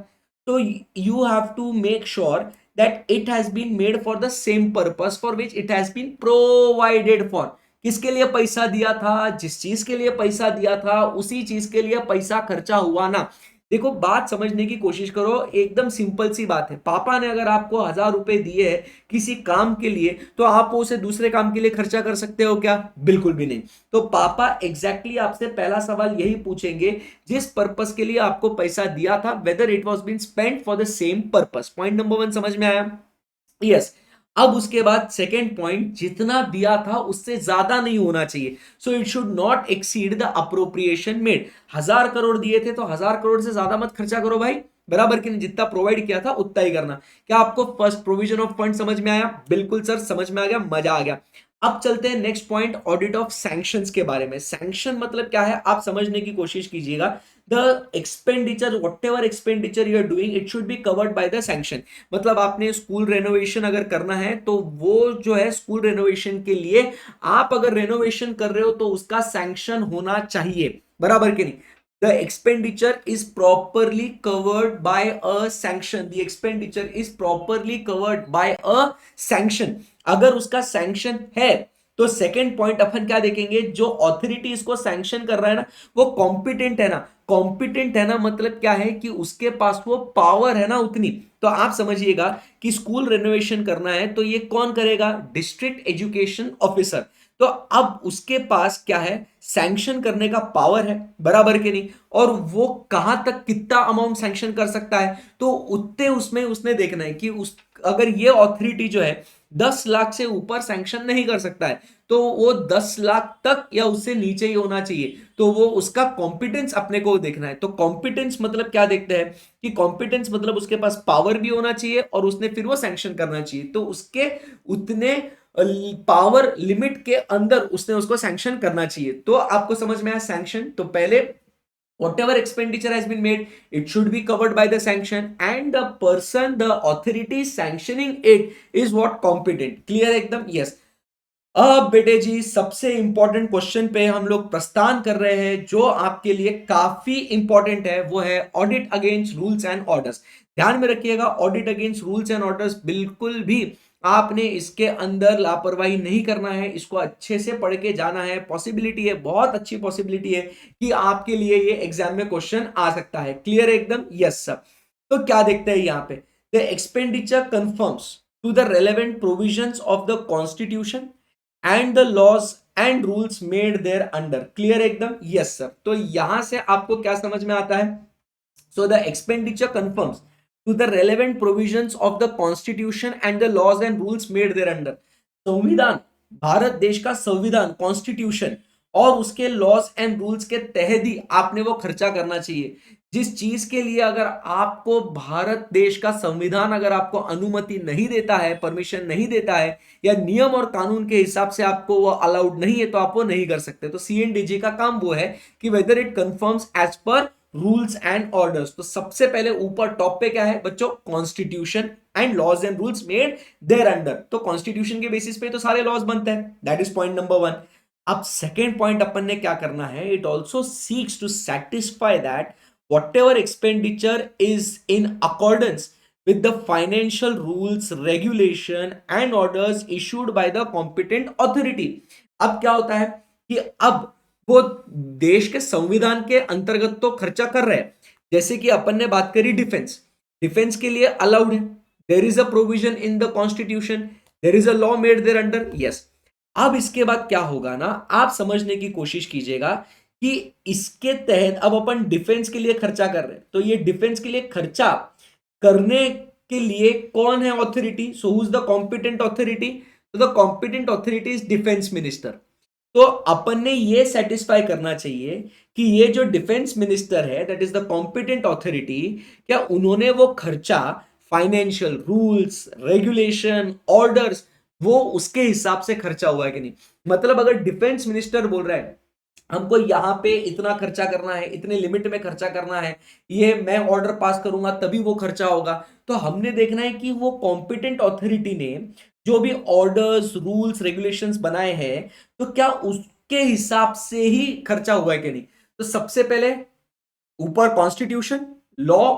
तो you have to make sure that it has been made for the same purpose for which it has been provided for। किसके लिए पैसा दिया था, जिस चीज के लिए पैसा दिया था उसी चीज के लिए पैसा खर्चा हुआ ना। देखो बात समझने की कोशिश करो, एकदम सिंपल सी बात है। पापा ने अगर आपको 1000 रुपए दिए है किसी काम के लिए, तो आप उसे दूसरे काम के लिए खर्चा कर सकते हो क्या? बिल्कुल भी नहीं। तो पापा एग्जैक्टली आपसे पहला सवाल यही पूछेंगे, जिस पर्पस के लिए आपको पैसा दिया था, whether it was been spent for the same purpose. Point number 1 समझ में आया? यस। अब उसके बाद सेकेंड पॉइंट, जितना दिया था उससे ज्यादा नहीं होना चाहिए। So it should not exceed the appropriation made. 1000 crore दिए थे तो 1000 करोड़ से ज्यादा मत खर्चा करो भाई, बराबर कि नहीं? जितना प्रोवाइड किया था उतना ही करना। क्या आपको फर्स्ट प्रोविजन ऑफ फंड समझ में आया? बिल्कुल सर, समझ में आ गया, मजा आ गया। अब चलते हैं next point, audit of sanctions के बारे में। सैंक्शन मतलब क्या है, आप समझने की कोशिश कीजिएगा। The expenditure, whatever expenditure you are doing, it should be covered by the sanction. मतलब आपने स्कूल रेनोवेशन अगर करना है तो वो जो है स्कूल रेनोवेशन के लिए आप अगर रेनोवेशन कर रहे हो तो उसका सैंक्शन होना चाहिए। बराबर के नहीं? The expenditure is properly covered by a sanction, the expenditure is properly covered by a sanction. अगर उसका सैंक्शन है तो सेकेंड पॉइंट अपन क्या देखेंगे, जो ऑथोरिटी इसको सैंक्शन कर रहा है ना वो कॉम्पिटेंट है ना। कॉम्पिटेंट है ना मतलब क्या है कि उसके पास वो पावर है ना उतनी। तो आप समझिएगा कि स्कूल रेनोवेशन करना है तो ये कौन करेगा, डिस्ट्रिक्ट एजुकेशन ऑफिसर। तो अब उसके पास क्या है, सैंक्शन करने का पावर है, बराबर के नहीं? और वो कहां तक कितना अमाउंट सैंक्शन कर सकता है, तो उतने उसमें उसने देखना है कि उस अगर ये ऑथोरिटी जो है 10 लाख से ऊपर सैंक्शन नहीं कर सकता है तो वो 10 लाख तक या उससे नीचे ही होना चाहिए। तो वो उसका कॉम्पिटेंस अपने को देखना है। तो कॉम्पिटेंस मतलब क्या देखते हैं कि कॉम्पिटेंस मतलब उसके पास पावर भी होना चाहिए और उसने फिर वो सैंक्शन करना चाहिए। तो उसके उतने पावर लिमिट के अंदर उसने उसको सैंक्शन करना चाहिए। तो आपको समझ में आया सैंक्शन। तो पहले whatever expenditure has been made, it should be covered by the sanction, and the person, the authority sanctioning it is what competent। clear एकदम? yes। अब बेटे जी सबसे इंपॉर्टेंट क्वेश्चन पे हम लोग प्रस्थान कर रहे हैं जो आपके लिए काफी इंपॉर्टेंट है, वो है audit against rules and orders. ध्यान में रखिएगा, audit against rules and orders बिल्कुल भी आपने इसके अंदर लापरवाही नहीं करना है, इसको अच्छे से पढ़ के जाना है। पॉसिबिलिटी है, बहुत अच्छी पॉसिबिलिटी है कि आपके लिए ये एग्जाम में क्वेश्चन आ सकता है। क्लियर एकदम? Yes sir. तो क्या देखते हैं यहां पे, the expenditure conforms to the relevant provisions of the constitution and the laws and rules made there under. Clear एकदम? Yes sir. तो यहां से आपको क्या समझ में आता है, so the expenditure conforms to the relevant provisions of the constitution and the laws and rules made there under. संविधान, भारत देश का संविधान, कॉन्स्टिट्यूशन और उसके लॉज एंड रूल्स के तहत ही आपने वो खर्चा करना चाहिए। जिस चीज के लिए अगर आपको भारत देश का संविधान अगर आपको अनुमति नहीं देता है, परमिशन नहीं देता है, या नियम और कानून के हिसाब से आपको वो अलाउड नहीं है तो आप वो नहीं कर सकते। तो सीएनडीजी का काम वो है कि whether it conforms as per rules and orders. तो सबसे पहले ऊपर टॉप पे क्या है बच्चों, constitution and laws and rules made there under. तो कॉन्स्टिट्यूशन के बेसिस पे तो सारे लॉज बनते हैं, दैट इज पॉइंट नंबर 1। अब सेकेंड पॉइंट अपन ने क्या करना है, it also seeks to satisfy that whatever expenditure is in accordance with the financial rules, regulation and orders issued by the competent authority। अब क्या होता है कि अब वो देश के संविधान के अंतर्गत तो खर्चा कर रहे हैं। जैसे कि अपन ने बात करी डिफेंस, डिफेंस के लिए अलाउड है, there is a provision in the constitution, there is a law made there under. Yes. अब इसके बाद क्या होगा ना, आप समझने की कोशिश कीजिएगा कि इसके तहत अब अपन डिफेंस के लिए खर्चा कर रहे हैं। तो ये डिफेंस के लिए खर्चा करने के लिए कौन है authority, so who is the competent authority, तो the competent authority is defence minister. तो अपन ने ये सेटिस्फाई करना चाहिए कि ये जो डिफेंस मिनिस्टर है that is the competent authority, क्या उन्होंने वो खर्चा फाइनेंशियल रूल्स, रेगुलेशन, ऑर्डर्स, वो उसके हिसाब से खर्चा हुआ है कि नहीं। मतलब अगर डिफेंस मिनिस्टर बोल रहा है हमको यहां पे इतना खर्चा करना है, इतने लिमिट में खर्चा करना है, ये मैं ऑर्डर पास करूंगा तभी वो खर्चा होगा, तो हमने देखना है कि वो कॉम्पिटेंट ऑथोरिटी ने जो भी ऑर्डर्स, रूल्स, रेगुलेशंस बनाए हैं तो क्या उसके हिसाब से ही खर्चा हुआ है कि नहीं। तो सबसे पहले ऊपर कॉन्स्टिट्यूशन, लॉ,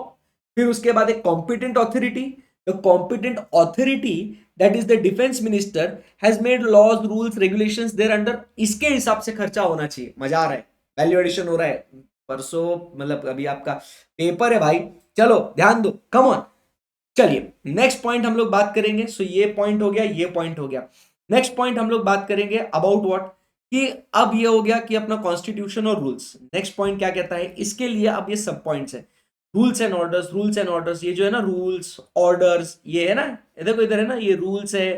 फिर उसके बाद एक competent authority. The competent authority that is the defence minister has made laws, rules, regulations there under. इसके हिसाब से खर्चा होना चाहिए। मजा आ रहा है, वैल्यू एडिशन हो रहा है परसों, मतलब अभी आपका पेपर है भाई, चलो ध्यान दो, कम ऑन। चलिए नेक्स्ट पॉइंट हम लोग बात करेंगे। सो ये पॉइंट हो गया, ये पॉइंट हो गया। नेक्स्ट पॉइंट हम लोग बात करेंगे अबाउट व्हाट, कि अब ये हो गया कि अपना कॉन्स्टिट्यूशन और रूल्स। नेक्स्ट पॉइंट क्या कहता है इसके लिए, अब ये सब पॉइंट्स है, rules and orders, rules and orders, ये जो है ना रूल्स ऑर्डर्स, ये है ना, देखो इधर है ना, ये रूल्स है,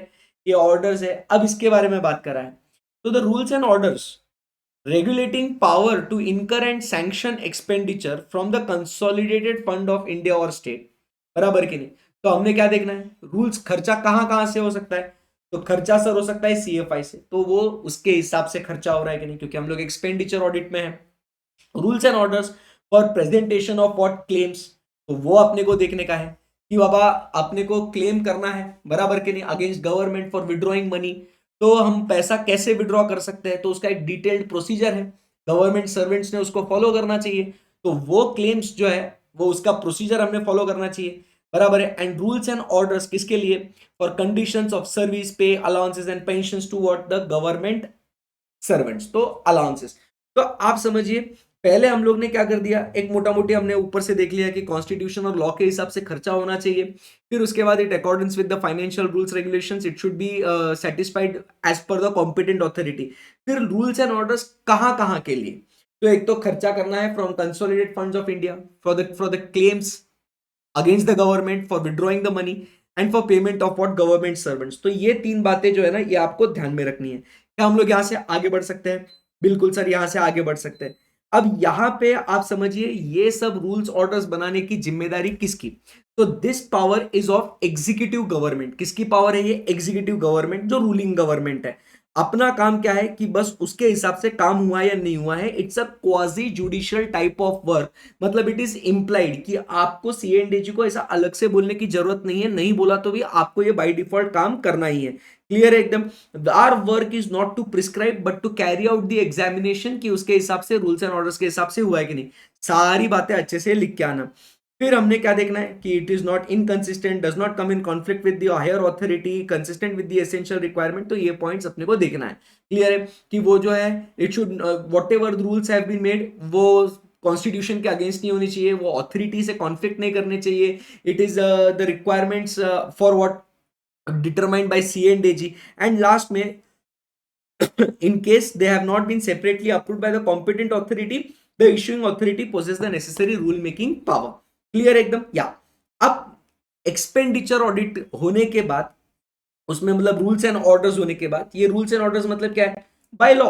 ये ऑर्डर्स है। अब इसके बारे में बात करा है। तो the rules and orders regulating power to incur and sanction expenditure from the consolidated fund of India or state। बराबर कि नहीं। तो हमने क्या देखना है, रूल्स, खर्चा कहां कहां से हो सकता है, तो खर्चा सर हो सकता है सीएफआई से, तो वो उसके हिसाब से खर्चा हो रहा है कि नहीं, क्योंकि हम लोग एक्सपेंडिचर ऑडिट में है। Rules and orders for presentation of what claims, तो वो अपने को देखने का है कि बाबा अपने को क्लेम करना है, बराबर के नहीं, against government for withdrawing money. तो हम पैसा कैसे विड्रॉ कर सकते हैं, तो उसका एक डिटेल्ड प्रोसीजर है। गवर्नमेंट सर्वेंट्स ने उसको फॉलो करना चाहिए, तो वो क्लेम्स जो है वो उसका प्रोसीजर हमने फॉलो करना चाहिए, बराबर है। एंड रूल्स एंड ऑर्डर्स किसके लिए? For conditions of service, pay, allowances and pensions to what the government servants, तो अलाउंसेस। तो आप समझिए, पहले हम लोग ने क्या कर दिया, एक मोटा मोटी हमने ऊपर से देख लिया कि कॉन्स्टिट्यूशन और लॉ के हिसाब से खर्चा होना चाहिए। फिर उसके बाद it accordings with the financial rules regulations it should be satisfied as per the competent authority. फिर रूल्स एंड ऑर्डर्स कहां कहां के लिए? तो एक तो खर्चा करना है from consolidated funds of India for the claims against the government, for withdrawing the money and for payment of what government servants. तो ये तीन बातें जो है ना, ये आपको ध्यान में रखनी है। क्या हम लोग यहां से आगे बढ़ सकते हैं? बिल्कुल सर, यहां से आगे बढ़ सकते हैं। अब यहां पे आप समझिए, ये सब रूल्स ऑर्डर्स बनाने की जिम्मेदारी किसकी? तो this power is of executive government. किसकी पावर है ये? एग्जीक्यूटिव गवर्नमेंट, जो रूलिंग गवर्नमेंट है। अपना काम क्या है कि बस उसके हिसाब से काम हुआ या नहीं हुआ है। It's a quasi judicial type of work. मतलब इट इज इंप्लाइड कि आपको सीएनडीजी को ऐसा अलग से बोलने की जरूरत नहीं है, नहीं बोला तो भी आपको ये बाय डिफॉल्ट काम करना ही है। क्लियर है एकदम? Our work is not to prescribe but to carry out the examination, कि उसके हिसाब से रूल्स एंड ऑर्डर्स के हिसाब से हुआ है कि नहीं। सारी बातें अच्छे से लिख के आना। फिर हमने क्या देखना है कि it is not inconsistent, does not come in conflict with the higher authority, consistent with the essential requirement. तो ये पॉइंट्स अपने को देखना है। क्लियर है कि वो जो है, it should whatever rules have been made, वो कॉन्स्टिट्यूशन के अगेंस्ट नहीं होनी चाहिए, वो ऑथोरिटी से कॉन्फ्लिक्ट नहीं करने चाहिए। It is the requirements for what determined by C and AG. And last में, in case they have not been separately approved by the competent authority, the issuing authority possesses the necessary rule making power. Clear एकदम? या अब expenditure audit होने के बाद, उसमें मतलब rules and orders होने के बाद, ये रूल्स एंड ऑर्डर्स मतलब क्या है? बाय लॉ,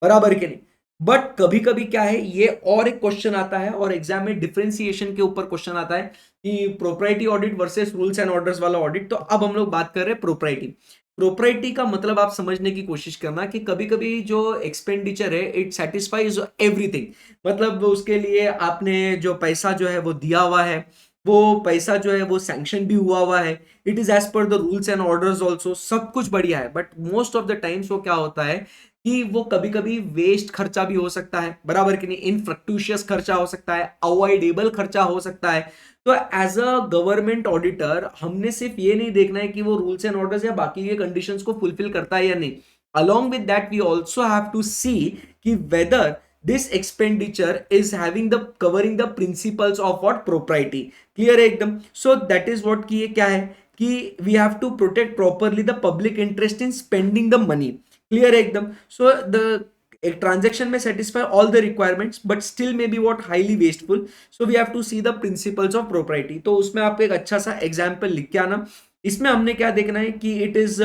बराबर के नहीं। बट कभी कभी क्या है, ये और एक क्वेश्चन आता है और एग्जाम में डिफरेंशिएशन के ऊपर क्वेश्चन आता है कि propriety audit versus rules and orders वाला ऑडिट। तो अब हम लोग बात कर रहे हैं प्रोप्राइटी। प्रोप्राइटी का मतलब आप समझने की कोशिश करना कि कभी कभी जो एक्सपेंडिचर है इट सेटिस्फाइज एवरीथिंग। मतलब उसके लिए आपने जो पैसा जो है वो दिया हुआ है, वो पैसा जो है वो सैंक्शन भी हुआ है, it is as per the rules and orders also, सब कुछ बढ़िया है। But most of the times वो क्या होता है कि वो कभी कभी वेस्ट खर्चा भी हो सकता है, बराबर कि नहीं, इनफ्रक्टूशियस खर्चा हो सकता है, अवॉइडेबल खर्चा हो सकता है। तो एज अ गवर्नमेंट ऑडिटर हमने सिर्फ ये नहीं देखना है कि वो रूल्स एंड ऑर्डर्स या बाकी के कंडीशंस को फुलफिल करता है या नहीं। along with that we also have to see कि whether this expenditure is having the covering the principles of what propriety। clear है एकदम? so that is what कि ये क्या है कि we have to protect properly the public interest in spending the money। clear है एकदम? so the एक ट्रांजेक्शन में satisfy all the requirements but still may be what highly wasteful, so we have to see the principles of propriety. तो उसमें आप एक अच्छा सा एग्जाम्पल लिख के आना। इसमें हमने क्या देखना है कि it is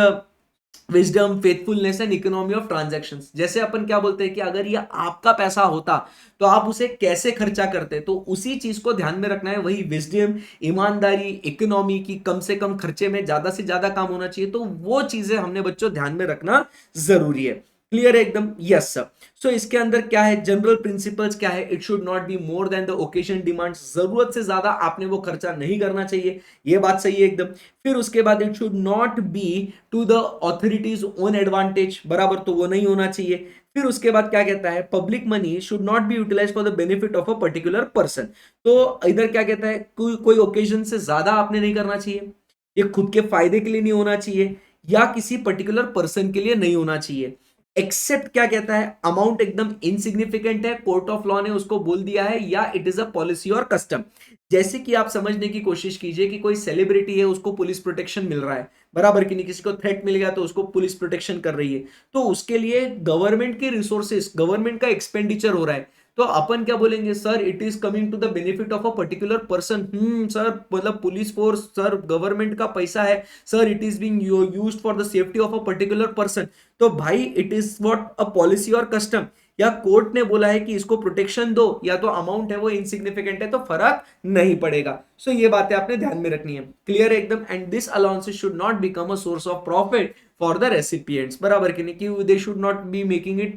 wisdom, faithfulness and economy of transactions. जैसे अपन क्या बोलते हैं कि अगर ये आपका पैसा होता तो आप उसे कैसे खर्चा करते, तो उसी चीज को ध्यान में रखना है। वही विजडम, ईमानदारी, इकोनॉमी की कम से कम खर्चे में ज्यादा से ज्यादा काम होना चाहिए। तो वो चीजें हमने बच्चों ध्यान में रखना जरूरी है। क्लियर है एकदम? Yes sir. सो इसके अंदर क्या है, जनरल प्रिंसिपल्स क्या है? It should not be more than the occasion demand. जरूरत से ज्यादा आपने वो खर्चा नहीं करना चाहिए, ये बात सही है एकदम। फिर उसके बाद it should not be to the authorities own advantage, बराबर, तो वो नहीं होना चाहिए। फिर उसके बाद क्या कहता है, public money should not be utilize for the benefit of a particular person. तो इधर क्या कहता है, कोई ओकेजन से ज्यादा आपने नहीं करना चाहिए, ये खुद के फायदे के लिए नहीं होना चाहिए, या किसी पर्टिकुलर पर्सन के लिए नहीं होना चाहिए। एक्सेप्ट क्या कहता है, अमाउंट एकदम इनसिग्निफिकेंट है, कोर्ट ऑफ लॉ ने उसको बोल दिया है, या इट इज अ पॉलिसी और कस्टम। जैसे कि आप समझने की कोशिश कीजिए कि कोई सेलिब्रिटी है, उसको पुलिस प्रोटेक्शन मिल रहा है, बराबर कि नहीं, किसी को थ्रेट मिल गया तो उसको पुलिस प्रोटेक्शन कर रही है, तो उसके लिए गवर्नमेंट के रिसोर्सेस, गवर्नमेंट का एक्सपेंडिचर हो रहा है। तो अपन क्या बोलेंगे, sir it is coming to the benefit of a particular person. Sir मतलब पुलिस फोर्स, सर गवर्नमेंट का पैसा है, sir it is being used for the safety of a particular person. तो भाई it is what a policy और custom, या court ने बोला है कि इसको प्रोटेक्शन दो, या तो अमाउंट है वो इनसिग्निफिकेंट है, तो फर्क नहीं पड़ेगा। सो ये बातें आपने ध्यान में रखनी है। क्लियर है एकदम? And this allowances should not become a source of profit for the recipients, बराबर कि नहीं, कि they should not be making it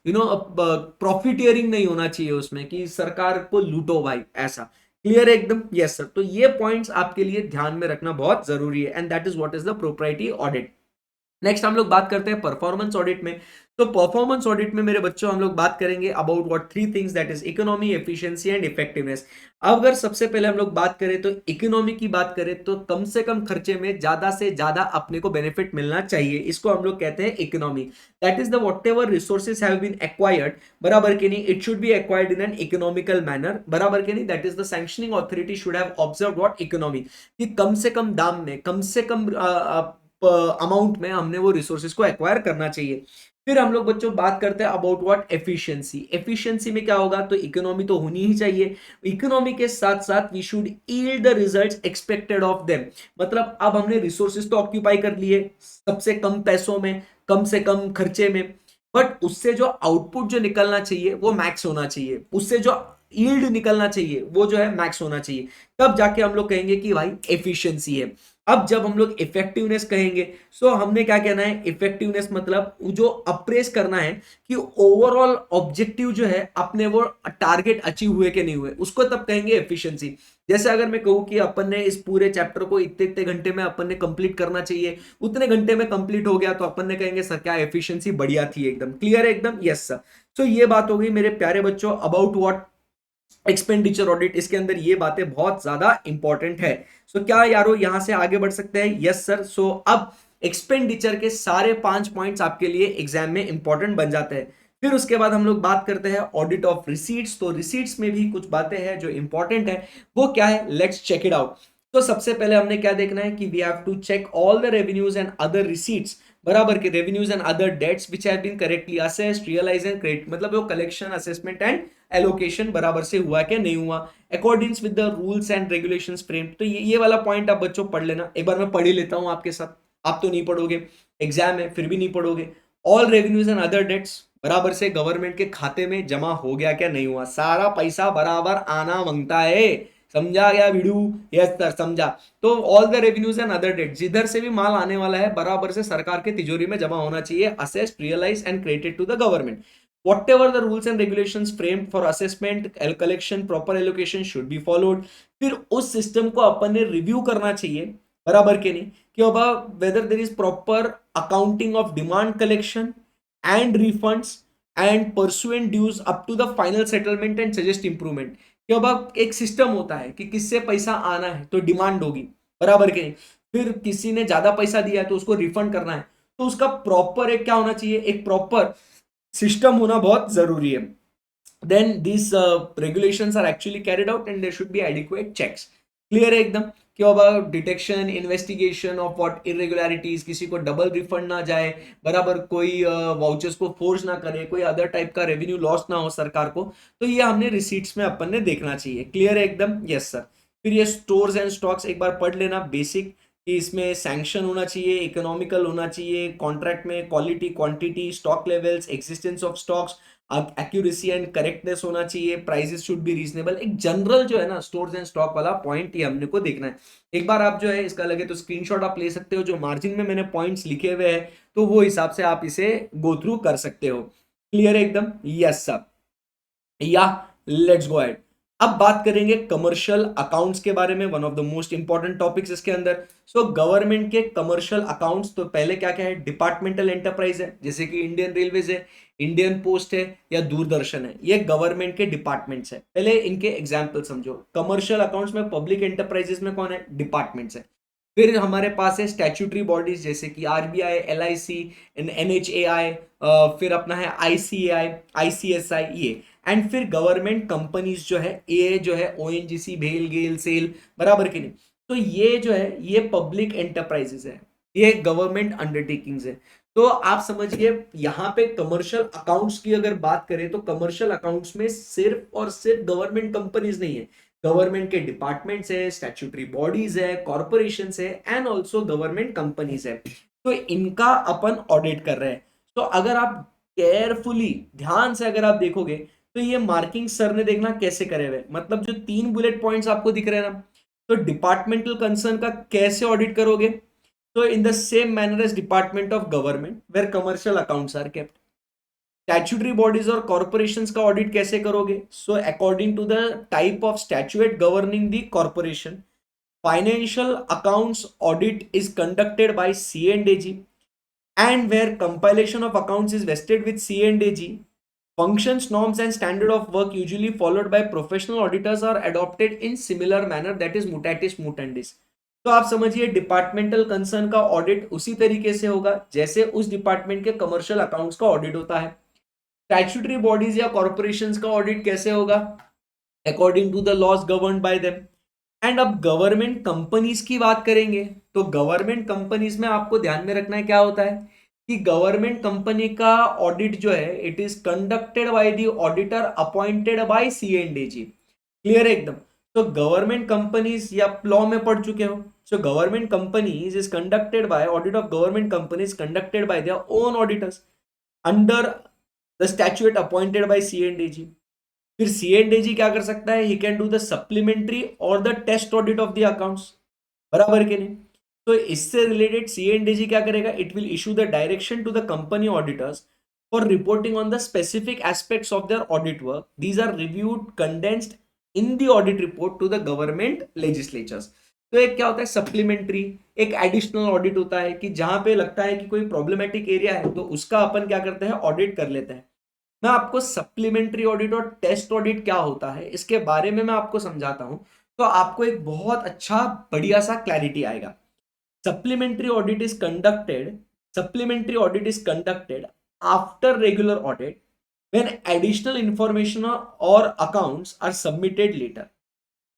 profiteering नहीं होना चाहिए उसमें, कि सरकार को लूटो भाई, ऐसा। क्लियर है एकदम? Yes sir. तो ये पॉइंट्स आपके लिए ध्यान में रखना बहुत जरूरी है, and that is what is the propriety audit. Next हम लोग बात करते हैं परफॉर्मेंस ऑडिट में। तो परफॉर्मेंस ऑडिट में मेरे बच्चों हम लोग बात करेंगे about what three things, that is economy, efficiency and effectiveness. अगर सबसे पहले हम लोग बात करें तो इकोनॉमी की बात करें तो कम से कम खर्चे में ज्यादा से ज्यादा अपने को बेनिफिट मिलना चाहिए, इसको हम लोग कहते हैं economy. That is the whatever resources have been acquired, बराबर के नहीं, it should be acquired in an economical manner, बराबर के नहीं। That is the sanctioning authority should have observe what economy, कि कम से कम दाम में, कम से कम अमाउंट में हमने वो रिसोर्सेज को एक्वायर करना चाहिए। फिर हम लोग बच्चों बात करते हैं अबाउट व्हाट एफिशिएंसी। एफिशिएंसी में क्या होगा, तो इकोनॉमी तो होनी ही चाहिए, इकोनॉमी के साथ साथ we should yield the results expected of them. मतलब अब हमने रिसोर्सेज तो ऑक्यूपाई कर लिए सबसे कम पैसों में, कम से कम खर्चे में, बट उससे जो आउटपुट जो निकलना चाहिए वो मैक्स होना चाहिए, उससे जो यील्ड निकलना चाहिए वो जो है मैक्स होना चाहिए, तब जाके हम लोग कहेंगे कि भाई एफिशिएंसी है। अब जब हम लोग इफेक्टिवनेस कहेंगे, सो हमने क्या कहना है, इफेक्टिवनेस मतलब जो अप्रेस करना है कि ओवरऑल ऑब्जेक्टिव जो है अपने वो टारगेट अचीव हुए कि नहीं हुए, उसको तब कहेंगे एफिशिएंसी। जैसे अगर मैं कहूं कि अपन ने इस पूरे चैप्टर को इतने इतने घंटे में अपन ने कंप्लीट करना चाहिए, उतने घंटे में कंप्लीट हो गया, तो अपन ने कहेंगे सर क्या एफिशिएंसी बढ़िया थी, एकदम क्लियर है एकदम, यस सर। सो ये बात हो गई मेरे प्यारे बच्चों अबाउट व्हाट एक्सपेंडिचर ऑडिट। इसके अंदर ये बातें बहुत ज्यादा इंपॉर्टेंट है। सो क्या यारो यहां से आगे बढ़ सकते हैं, यस सर। सो अब एक्सपेंडिचर के सारे 5 पॉइंट्स आपके लिए एग्जाम में इंपॉर्टेंट बन जाते हैं। फिर उसके बाद हम लोग बात करते हैं ऑडिट ऑफ रिसीट्स। तो रिसीट्स में भी कुछ बातें हैं जो इंपॉर्टेंट है, वो क्या है, लेट्स चेक इट आउट। तो सबसे पहले हमने क्या देखना है कि we have to check all the revenues and other receipts, बराबर के revenues and other debts which have been correctly assessed, realised and credit, मतलब वो कलेक्शन, असेसमेंट एंड एलोकेशन बराबर से हुआ क्या नहीं हुआ, according with the rules and regulations frame. तो ये वाला पॉइंट आप बच्चों पढ़ लेना, एक बार मैं पढ़ ही लेता हूं आपके साथ, आप तो नहीं पढ़ोगे, एग्जाम है फिर भी नहीं पढ़ोगे। All revenues and other debts बराबर से गवर्नमेंट के खाते में जमा हो गया क्या नहीं हुआ, सारा पैसा बराबर आना मांगता है, समझा गया वीडियो, यस सर समझा। तो all the revenues and other debt, जिधर से भी माल आने वाला है बराबर से सरकार के तिजोरी में जमा होना चाहिए, assessed, realise and credited to the government. whatever the rules and regulations framed for assessment, collection, proper allocation should be followed। फिर उस सिस्टम को अपन ने रिव्यू करना चाहिए, बराबर के नहीं, कि बाबा whether there is proper accounting of demand collection and refunds and pursuant dues up to the final settlement and suggest improvement. कि बाबा एक सिस्टम होता है कि किससे पैसा आना है तो डिमांड होगी, बराबर के नहीं, फिर किसी ने ज्यादा पैसा दिया है तो उसको रिफंड करना है, तो उसका प्रॉपर एक क्या होना चाहिए, एक प्रॉपर सिस्टम होना बहुत जरूरी है। Then this regulations are actually carried out and there should be adequate checks. Clear है एकदम, क्यों about detection, investigation of what irregularities, किसी को डबल रिफंड ना जाए, बराबर कोई वाउचर्स को फोर्स ना करे, कोई अदर टाइप का रेवेन्यू लॉस ना हो सरकार को, तो ये हमने रिसीट्स में अपन ने देखना चाहिए। क्लियर है एकदम, यस सर। फिर ये स्टोर्स एंड स्टॉक्स एक बार पढ़ लेना बेसिक, कि इसमें सैंक्शन होना चाहिए, इकोनॉमिकल होना चाहिए, कॉन्ट्रैक्ट में quality, quantity, stock levels, existence of stocks, accuracy and correctness होना चाहिए, प्राइसेस शुड बी रीजनेबल। एक जनरल जो है ना स्टोर्स एंड स्टॉक वाला पॉइंट ये हमने को देखना है। एक बार आप जो है इसका लगे तो स्क्रीनशॉट आप ले सकते हो, जो मार्जिन में मैंने पॉइंट्स लिखे हुए हैं तो वो हिसाब से आप इसे गो थ्रू कर सकते हो। क्लियर है एकदम, यस सर, या लेट्स गो अहेड। अब बात करेंगे कमर्शियल अकाउंट्स के बारे में, one of the most important topics इसके अंदर। सो गवर्नमेंट के कमर्शियल अकाउंट्स, तो पहले क्या क्या है, डिपार्टमेंटल एंटरप्राइज है, जैसे कि इंडियन रेलवेज है, इंडियन पोस्ट है या दूरदर्शन है, ये गवर्नमेंट के डिपार्टमेंट्स है। पहले इनके एग्जाम्पल समझो, कमर्शियल अकाउंट्स में पब्लिक एंटरप्राइजेस में कौन है, डिपार्टमेंट्स है। फिर हमारे पास है स्टैट्यूटरी बॉडीज जैसे कि आरबीआई, एलआईसी, एनएचएआई, फिर अपना है आईसीएआई, आईसीएसआई, ये। एंड फिर गवर्नमेंट कंपनीज जो है, ये जो है ओएनजीसी, भेल, गेल, सेल, बराबर की नहीं, तो ये जो है ये पब्लिक एंटरप्राइजेस है, ये गवर्नमेंट अंडरटेकिंग्स है। तो आप समझिए यहाँ पे कमर्शियल अकाउंट्स की अगर बात करें तो कमर्शियल अकाउंट्स में सिर्फ और सिर्फ गवर्नमेंट कंपनीज नहीं है, गवर्नमेंट के डिपार्टमेंट्स है, स्टैट्यूटरी बॉडीज है, कॉर्पोरेशन है एंड ऑल्सो गवर्नमेंट कंपनीज है, तो इनका अपन ऑडिट कर रहे हैं। तो अगर आप केयरफुली ध्यान से अगर आप देखोगे तो ये मार्किंग सर ने देखना कैसे करे हुए, मतलब जो 3 बुलेट पॉइंट्स आपको दिख रहे हैं ना, तो डिपार्टमेंटल कंसर्न का कैसे ऑडिट करोगे, तो in the same manner as department of government where commercial accounts are kept. Statutory bodies और कॉर्पोरेशंस का ऑडिट कैसे करोगे, so according to the type of statute governing the corporation, financial accounts audit is conducted by C and AG. and where compilation of accounts is vested with C&AG, functions, norms and standard of work usually followed by professional auditors are adopted in similar manner, that is mutatis mutandis. तो आप समझिए departmental concern का audit उसी तरीके से होगा जैसे उस डिपार्टमेंट के कमर्शियल अकाउंट्स का ऑडिट होता है. स्टैट्यूटरी बॉडीज या कॉर्पोरेशंस का ऑडिट कैसे होगा? According to the laws governed by them. And अब गवर्नमेंट कंपनीज की बात करेंगे तो गवर्नमेंट कंपनीज में आपको ध्यान में रखना है क्या होता है कि गवर्नमेंट कंपनी का ऑडिट जो है it is conducted bye the auditor appointed by C&AG. Clear एकदम. तो गवर्नमेंट कंपनीज या लॉ में पढ़ चुके हो. So government companies is conducted by audit of government companies conducted by their own auditors under the statute appointed by C&AG. फिर C&AG क्या कर सकता है? He can do the supplementary और the test audit of the accounts. बराबर के नहीं? तो इससे रिलेटेड C&AG क्या करेगा? It will issue the direction to the company auditors for reporting on the specific aspects of their audit work. These are reviewed condensed in the audit report to the government legislatures. तो एक क्या होता है? Supplementary. एक additional audit होता है कि जहां पे लगता है कि कोई प्रॉब्लमेटिक एरिया है तो उसका अपन क्या करते हैं? ऑडिट कर लेते हैं. मैं आपको सप्लीमेंट्री ऑडिट और टेस्ट ऑडिट क्या होता है इसके बारे में मैं आपको समझाता हूं तो आपको एक बहुत अच्छा बढ़िया सा क्लैरिटी आएगा. Supplementary audit is conducted supplementary audit is conducted after regular audit when additional information और अकाउंट्स आर सबमिटेड लेटर.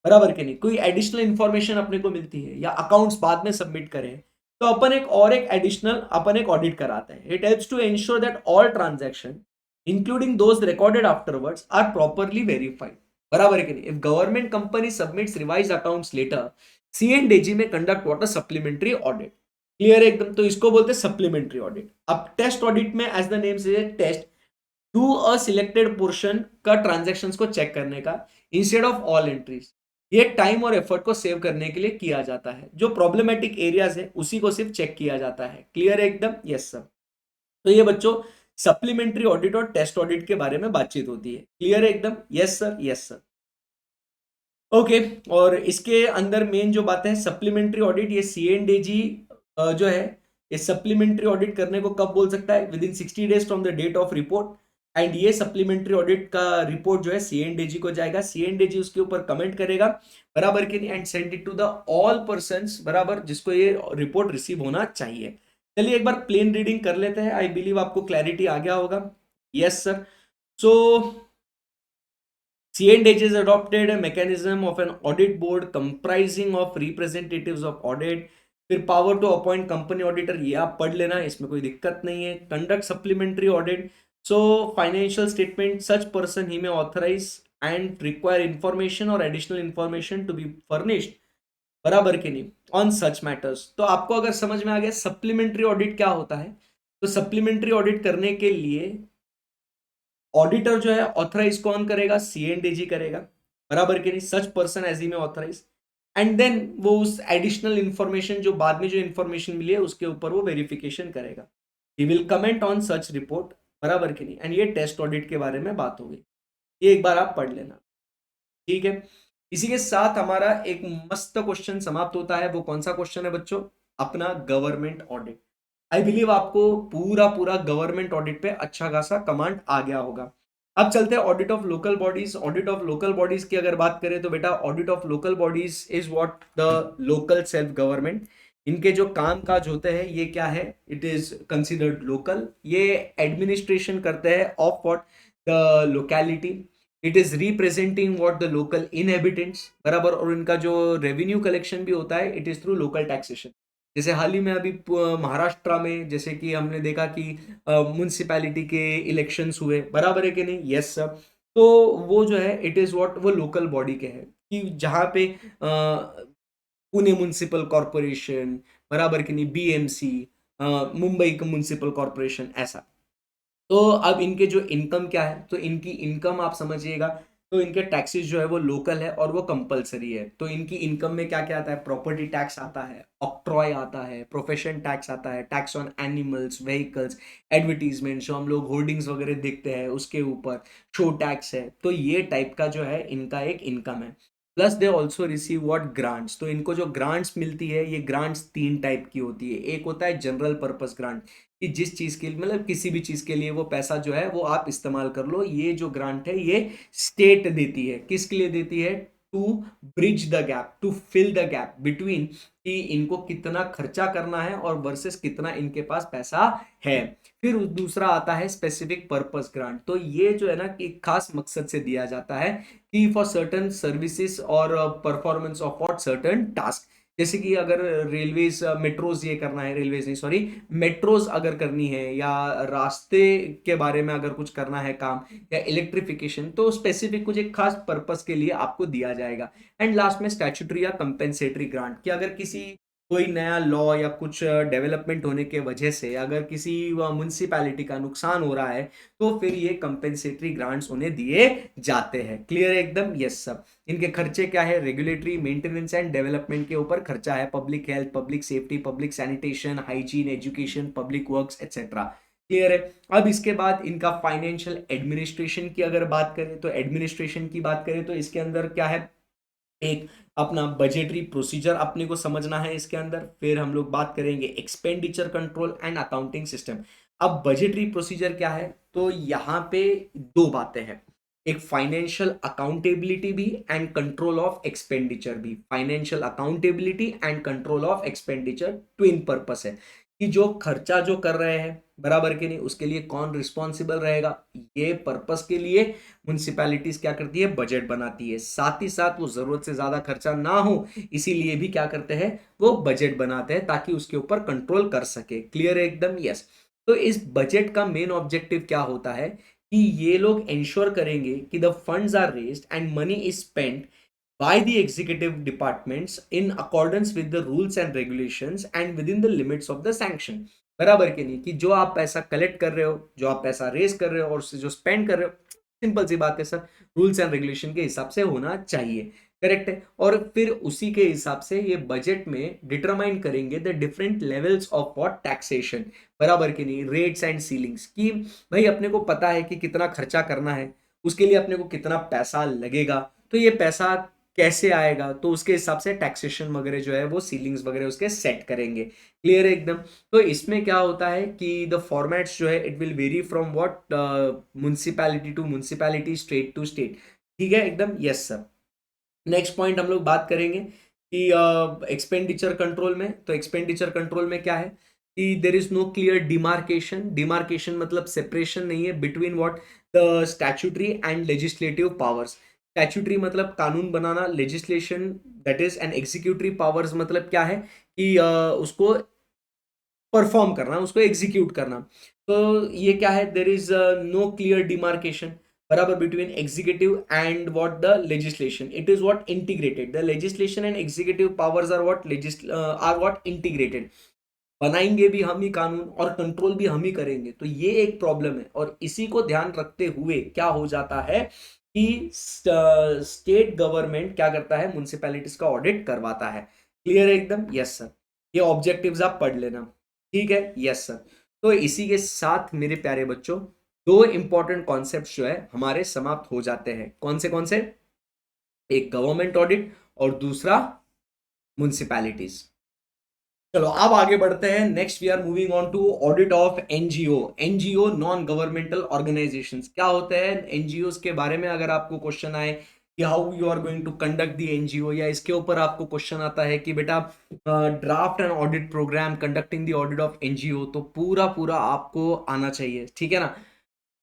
बराबर के नहीं? कोई एडिशनल इंफॉर्मेशन अपने को मिलती है या अकाउंट्स बाद में सबमिट करें तो अपन एक ऑडिट कराते हैं. It helps to ensure that all transaction including those recorded afterwards are properly verified. बराबर है कि नहीं? If government company submits revised accounts later, C&AG में conduct what a supplementary audit. Clear है एकदम. तो इसको बोलते हैं सप्लीमेंट्री ऑडिट. अब टेस्ट ऑडिट में एज द नेम से test to a selected portion का ट्रांजैक्शंस को चेक करने का इंस्टेड ऑफ ऑल एंट्रीज. ये टाइम और एफर्ट को सेव करने के लिए किया जाता है. जो प्रॉब्लमेटिक एरियाज है उसी को सिर्फ चेक किया जाता है. क्लियर है एकदम? Yes sir. तो ये बच्चों सप्लीमेंट्री ऑडिट और टेस्ट ऑडिट के बारे में बातचीत होती है. क्लियर है एकदम? Yes sir. Yes sir. Okay. और इसके अंदर मेन जो बात है सप्लीमेंट्री ऑडिट, ये C&AG जो है ये सप्लीमेंट्री ऑडिट करने को कब बोल सकता है? Within 60 days from the date of report. And ये सप्लीमेंट्री ऑडिट का रिपोर्ट जो है C&AG को जाएगा. C&AG उसके ऊपर कमेंट करेगा. बराबर के नहीं? And send it to the all persons बराबर जिसको ये रिपोर्ट रिसीव होना चाहिए. चलिए एक बार प्लेन रीडिंग कर लेते हैं. आई बिलीव आपको क्लैरिटी आ गया होगा. Yes sir. So C&AG has adopted a mechanism of an audit board comprising of representatives of audit. फिर power to appoint company auditor, ये आप पढ़ लेना, इसमें कोई दिक्कत नहीं है. Conduct supplementary audit. So financial statement such person he may authorise and require information और additional information to be furnished. बराबर के नहीं? On such matters. तो आपको अगर समझ में आ गया सप्लीमेंट्री ऑडिट क्या होता है, तो सप्लीमेंट्री ऑडिट करने के लिए ऑडिटर जो है ऑथराइज कौन करेगा? C&AG करेगा. बराबर के नहीं? Such person as he may authorise. And then वो उस एडिशनल इंफॉर्मेशन जो बाद में जो इंफॉर्मेशन मिली है उसके ऊपर वो वेरिफिकेशन करेगा. He will comment on such report. बराबर के नहीं? एंड ये टेस्ट ऑडिट के बारे में बात हो गई. ये एक बार आप पढ़ लेना. ठीक है. इसी के साथ हमारा एक मस्त क्वेश्चन समाप्त होता है. वो कौन सा क्वेश्चन है बच्चों? अपना गवर्नमेंट ऑडिट. आई बिलीव आपको पूरा पूरा गवर्नमेंट ऑडिट पे अच्छा खासा कमांड आ गया होगा. अब चलते हैं audit of local bodies. Audit of local bodies की अगर बात करें तो बेटा audit of local bodies is what the local self government. इनके जो काम काज होते हैं ये क्या है? It is considered local. ये एडमिनिस्ट्रेशन करते हैं of what the locality. It is representing what the local inhabitants. बराबर. और इनका जो रेवेन्यू कलेक्शन भी होता है it is through local taxation. जैसे हाल ही में अभी महाराष्ट्र में जैसे कि हमने देखा कि म्युनिसिपैलिटी के इलेक्शंस हुए. बराबर है कि नहीं? Yes sir. तो वो जो है इट इज व्हाट वो लोकल बॉडी के है कि जहाँ पे पुणे म्युनिसिपल कॉर्पोरेशन. बराबर कि नहीं? BMC, मुंबई का म्युनिसिपल कॉर्पोरेशन, ऐसा. तो अब इनके जो इनकम क्या है, तो इनकी इनकम आप समझिएगा तो इनके टैक्सेस जो है वो लोकल है और वो कंपलसरी है. तो इनकी इनकम में क्या क्या आता है? प्रॉपर्टी टैक्स आता है, ऑक्ट्रॉय आता है, प्रोफेशन टैक्स आता है, tax on animals, vehicles, advertisement जो हम लोग होर्डिंग्स वगैरह देखते हैं उसके ऊपर, शो टैक्स है. तो ये टाइप का जो है इनका एक इनकम है. Plus they also receive what grants. तो इनको जो ग्रांट्स मिलती है, ये ग्रांट्स 3 टाइप की होती है। एक होता है जनरल पर्पस ग्रांट, कि जिस चीज के लिए मतलब किसी भी चीज के लिए वो पैसा जो है वो आप इस्तेमाल कर लो। ये जो ग्रांट है ये स्टेट देती है। किसके लिए देती है? To bridge the gap, to fill the gap between, कि इनको कितना खर्चा करना है और वर्सेस कितना इनके पास पैसा है। फिर दूसरा आता है स्पेसिफिक पर्पस ग्रांट। तो ये जो है ना एक खास मकसद से दिया जाता है, कि फॉर सर्टन सर्विसेज और performance of what certain task. जैसे कि अगर रेलवेज मेट्रोज ये करना है, रेलवेज नहीं सॉरी, मेट्रोज अगर करनी है, या रास्ते के बारे में अगर कुछ करना है काम, या इलेक्ट्रिफिकेशन, तो स्पेसिफिक कुछ एक खास पर्पस के लिए आपको दिया जाएगा। एंड लास्ट में स्टैट्यूटरी या कंपेंसेटरी ग्रांट, कि अगर किसी कोई नया लॉ या कुछ डेवलपमेंट होने के वजह से अगर किसी म्युनिसिपैलिटी का नुकसान हो रहा है, तो फिर ये कंपेंसेटरी ग्रांट्स उन्हें दिए जाते हैं। क्लियर है एकदम? Yes sir. इनके खर्चे क्या है? रेगुलेटरी, मेंटेनेंस एंड डेवलपमेंट के ऊपर खर्चा है। Public health, public safety, public sanitation, hygiene, education, public works etcetera. Clear है? अब इसके बाद इनका फाइनेंशियल एडमिनिस्ट्रेशन की अगर बात करें, तो एडमिनिस्ट्रेशन की बात करें तो इसके अंदर क्या है? एक अपना बजटरी प्रोसीजर अपने को समझना है इसके अंदर। फिर हम लोग बात करेंगे expenditure control and accounting system. अब बजटरी प्रोसीजर क्या है? तो यहाँ पे दो बातें हैं, एक फाइनेंशियल अकाउंटेबिलिटी भी एंड कंट्रोल ऑफ एक्सपेंडिचर भी। Financial accountability and control of expenditure twin purpose है, कि जो खर्चा जो कर रहे हैं बराबर के नहीं, उसके लिए कौन रिस्पॉन्सिबल रहेगा। ये पर्पस के लिए म्युनिसिपैलिटीज क्या करती है? बजट बनाती है। साथ ही साथ वो जरूरत से ज्यादा खर्चा ना हो, इसीलिए भी क्या करते हैं? वो बजट बनाते हैं ताकि उसके ऊपर कंट्रोल कर सके। क्लियर है एकदम? यस। तो इस बजट का मेन ऑब्जेक्टिव क्या होता है, कि ये लोग इंश्योर करेंगे कि the funds are raised and money is spent by the executive departments in accordance with the rules and regulations and within the limits of the sanction। बराबर के नहीं, कि जो आप पैसा कलेक्ट कर रहे हो, जो आप पैसा रेज कर रहे हो और उससे जो स्पेंड कर रहे हो, सिंपल सी बात है सर, रूल्स एंड रेगुलेशन के हिसाब से होना चाहिए। करेक्ट है? और फिर उसी के हिसाब से ये बजट में डिटरमाइन करेंगे the different levels of what taxation. बराबर के नहीं, रेट्स एंड सीलिंग्स, की भाई अपने को पता है कि कितना खर्चा करना है, उसके लिए अपने को कितना पैसा लगेगा, तो ये पैसा कैसे आएगा, तो उसके हिसाब से टैक्सेशन वगैरह जो है वो सीलिंग्स वगैरह उसके सेट करेंगे। क्लियर है एकदम? तो इसमें क्या होता है कि द फॉर्मेट्स जो है it will vary from what municipality to municipality, state to state. ठीक है एकदम? Yes sir. नेक्स्ट पॉइंट हम लोग बात करेंगे कि एक्सपेंडिचर कंट्रोल में, तो एक्सपेंडिचर कंट्रोल में क्या है कि there is no clear demarcation. Demarcation मतलब सेपरेशन नहीं है between what the statutory and legislative powers. Statutory मतलब कानून बनाना, legislation that is and executive powers मतलब क्या है कि उसको परफॉर्म करना, उसको एग्जीक्यूट करना। तो ये क्या है? There is no clear demarcation बराबर between executive and what the legislation. It is what integrated, the legislation and executive powers are what integrated. बनाएंगे भी हम ही कानून और कंट्रोल भी हम ही करेंगे, तो ये एक प्रॉब्लम है। और इसी को ध्यान रखते हुए क्या हो जाता है कि स्टेट गवर्नमेंट क्या करता है? म्युनिसिपैलिटीज का ऑडिट करवाता है। क्लियर है एकदम? Yes sir. ये ऑब्जेक्टिव्स आप पढ़ लेना। ठीक है? Yes sir. तो इसी के साथ मेरे प्यारे बच्चों, दो इंपॉर्टेंट कॉन्सेप्ट जो है हमारे समाप्त हो जाते हैं। कौन से? एक गवर्नमेंट ऑडिट और दूसरा म्युनिसिपैलिटीज। चलो अब आगे बढ़ते हैं। Next we are moving on to audit of NGO. NGO non governmental organisations क्या होते हैं? एनजीओ के बारे में अगर आपको क्वेश्चन आए कि how you are going to conduct the NGO, या इसके ऊपर आपको क्वेश्चन आता है कि बेटा draft and audit programme conducting the audit of NGO, तो पूरा पूरा आपको आना चाहिए। ठीक है ना?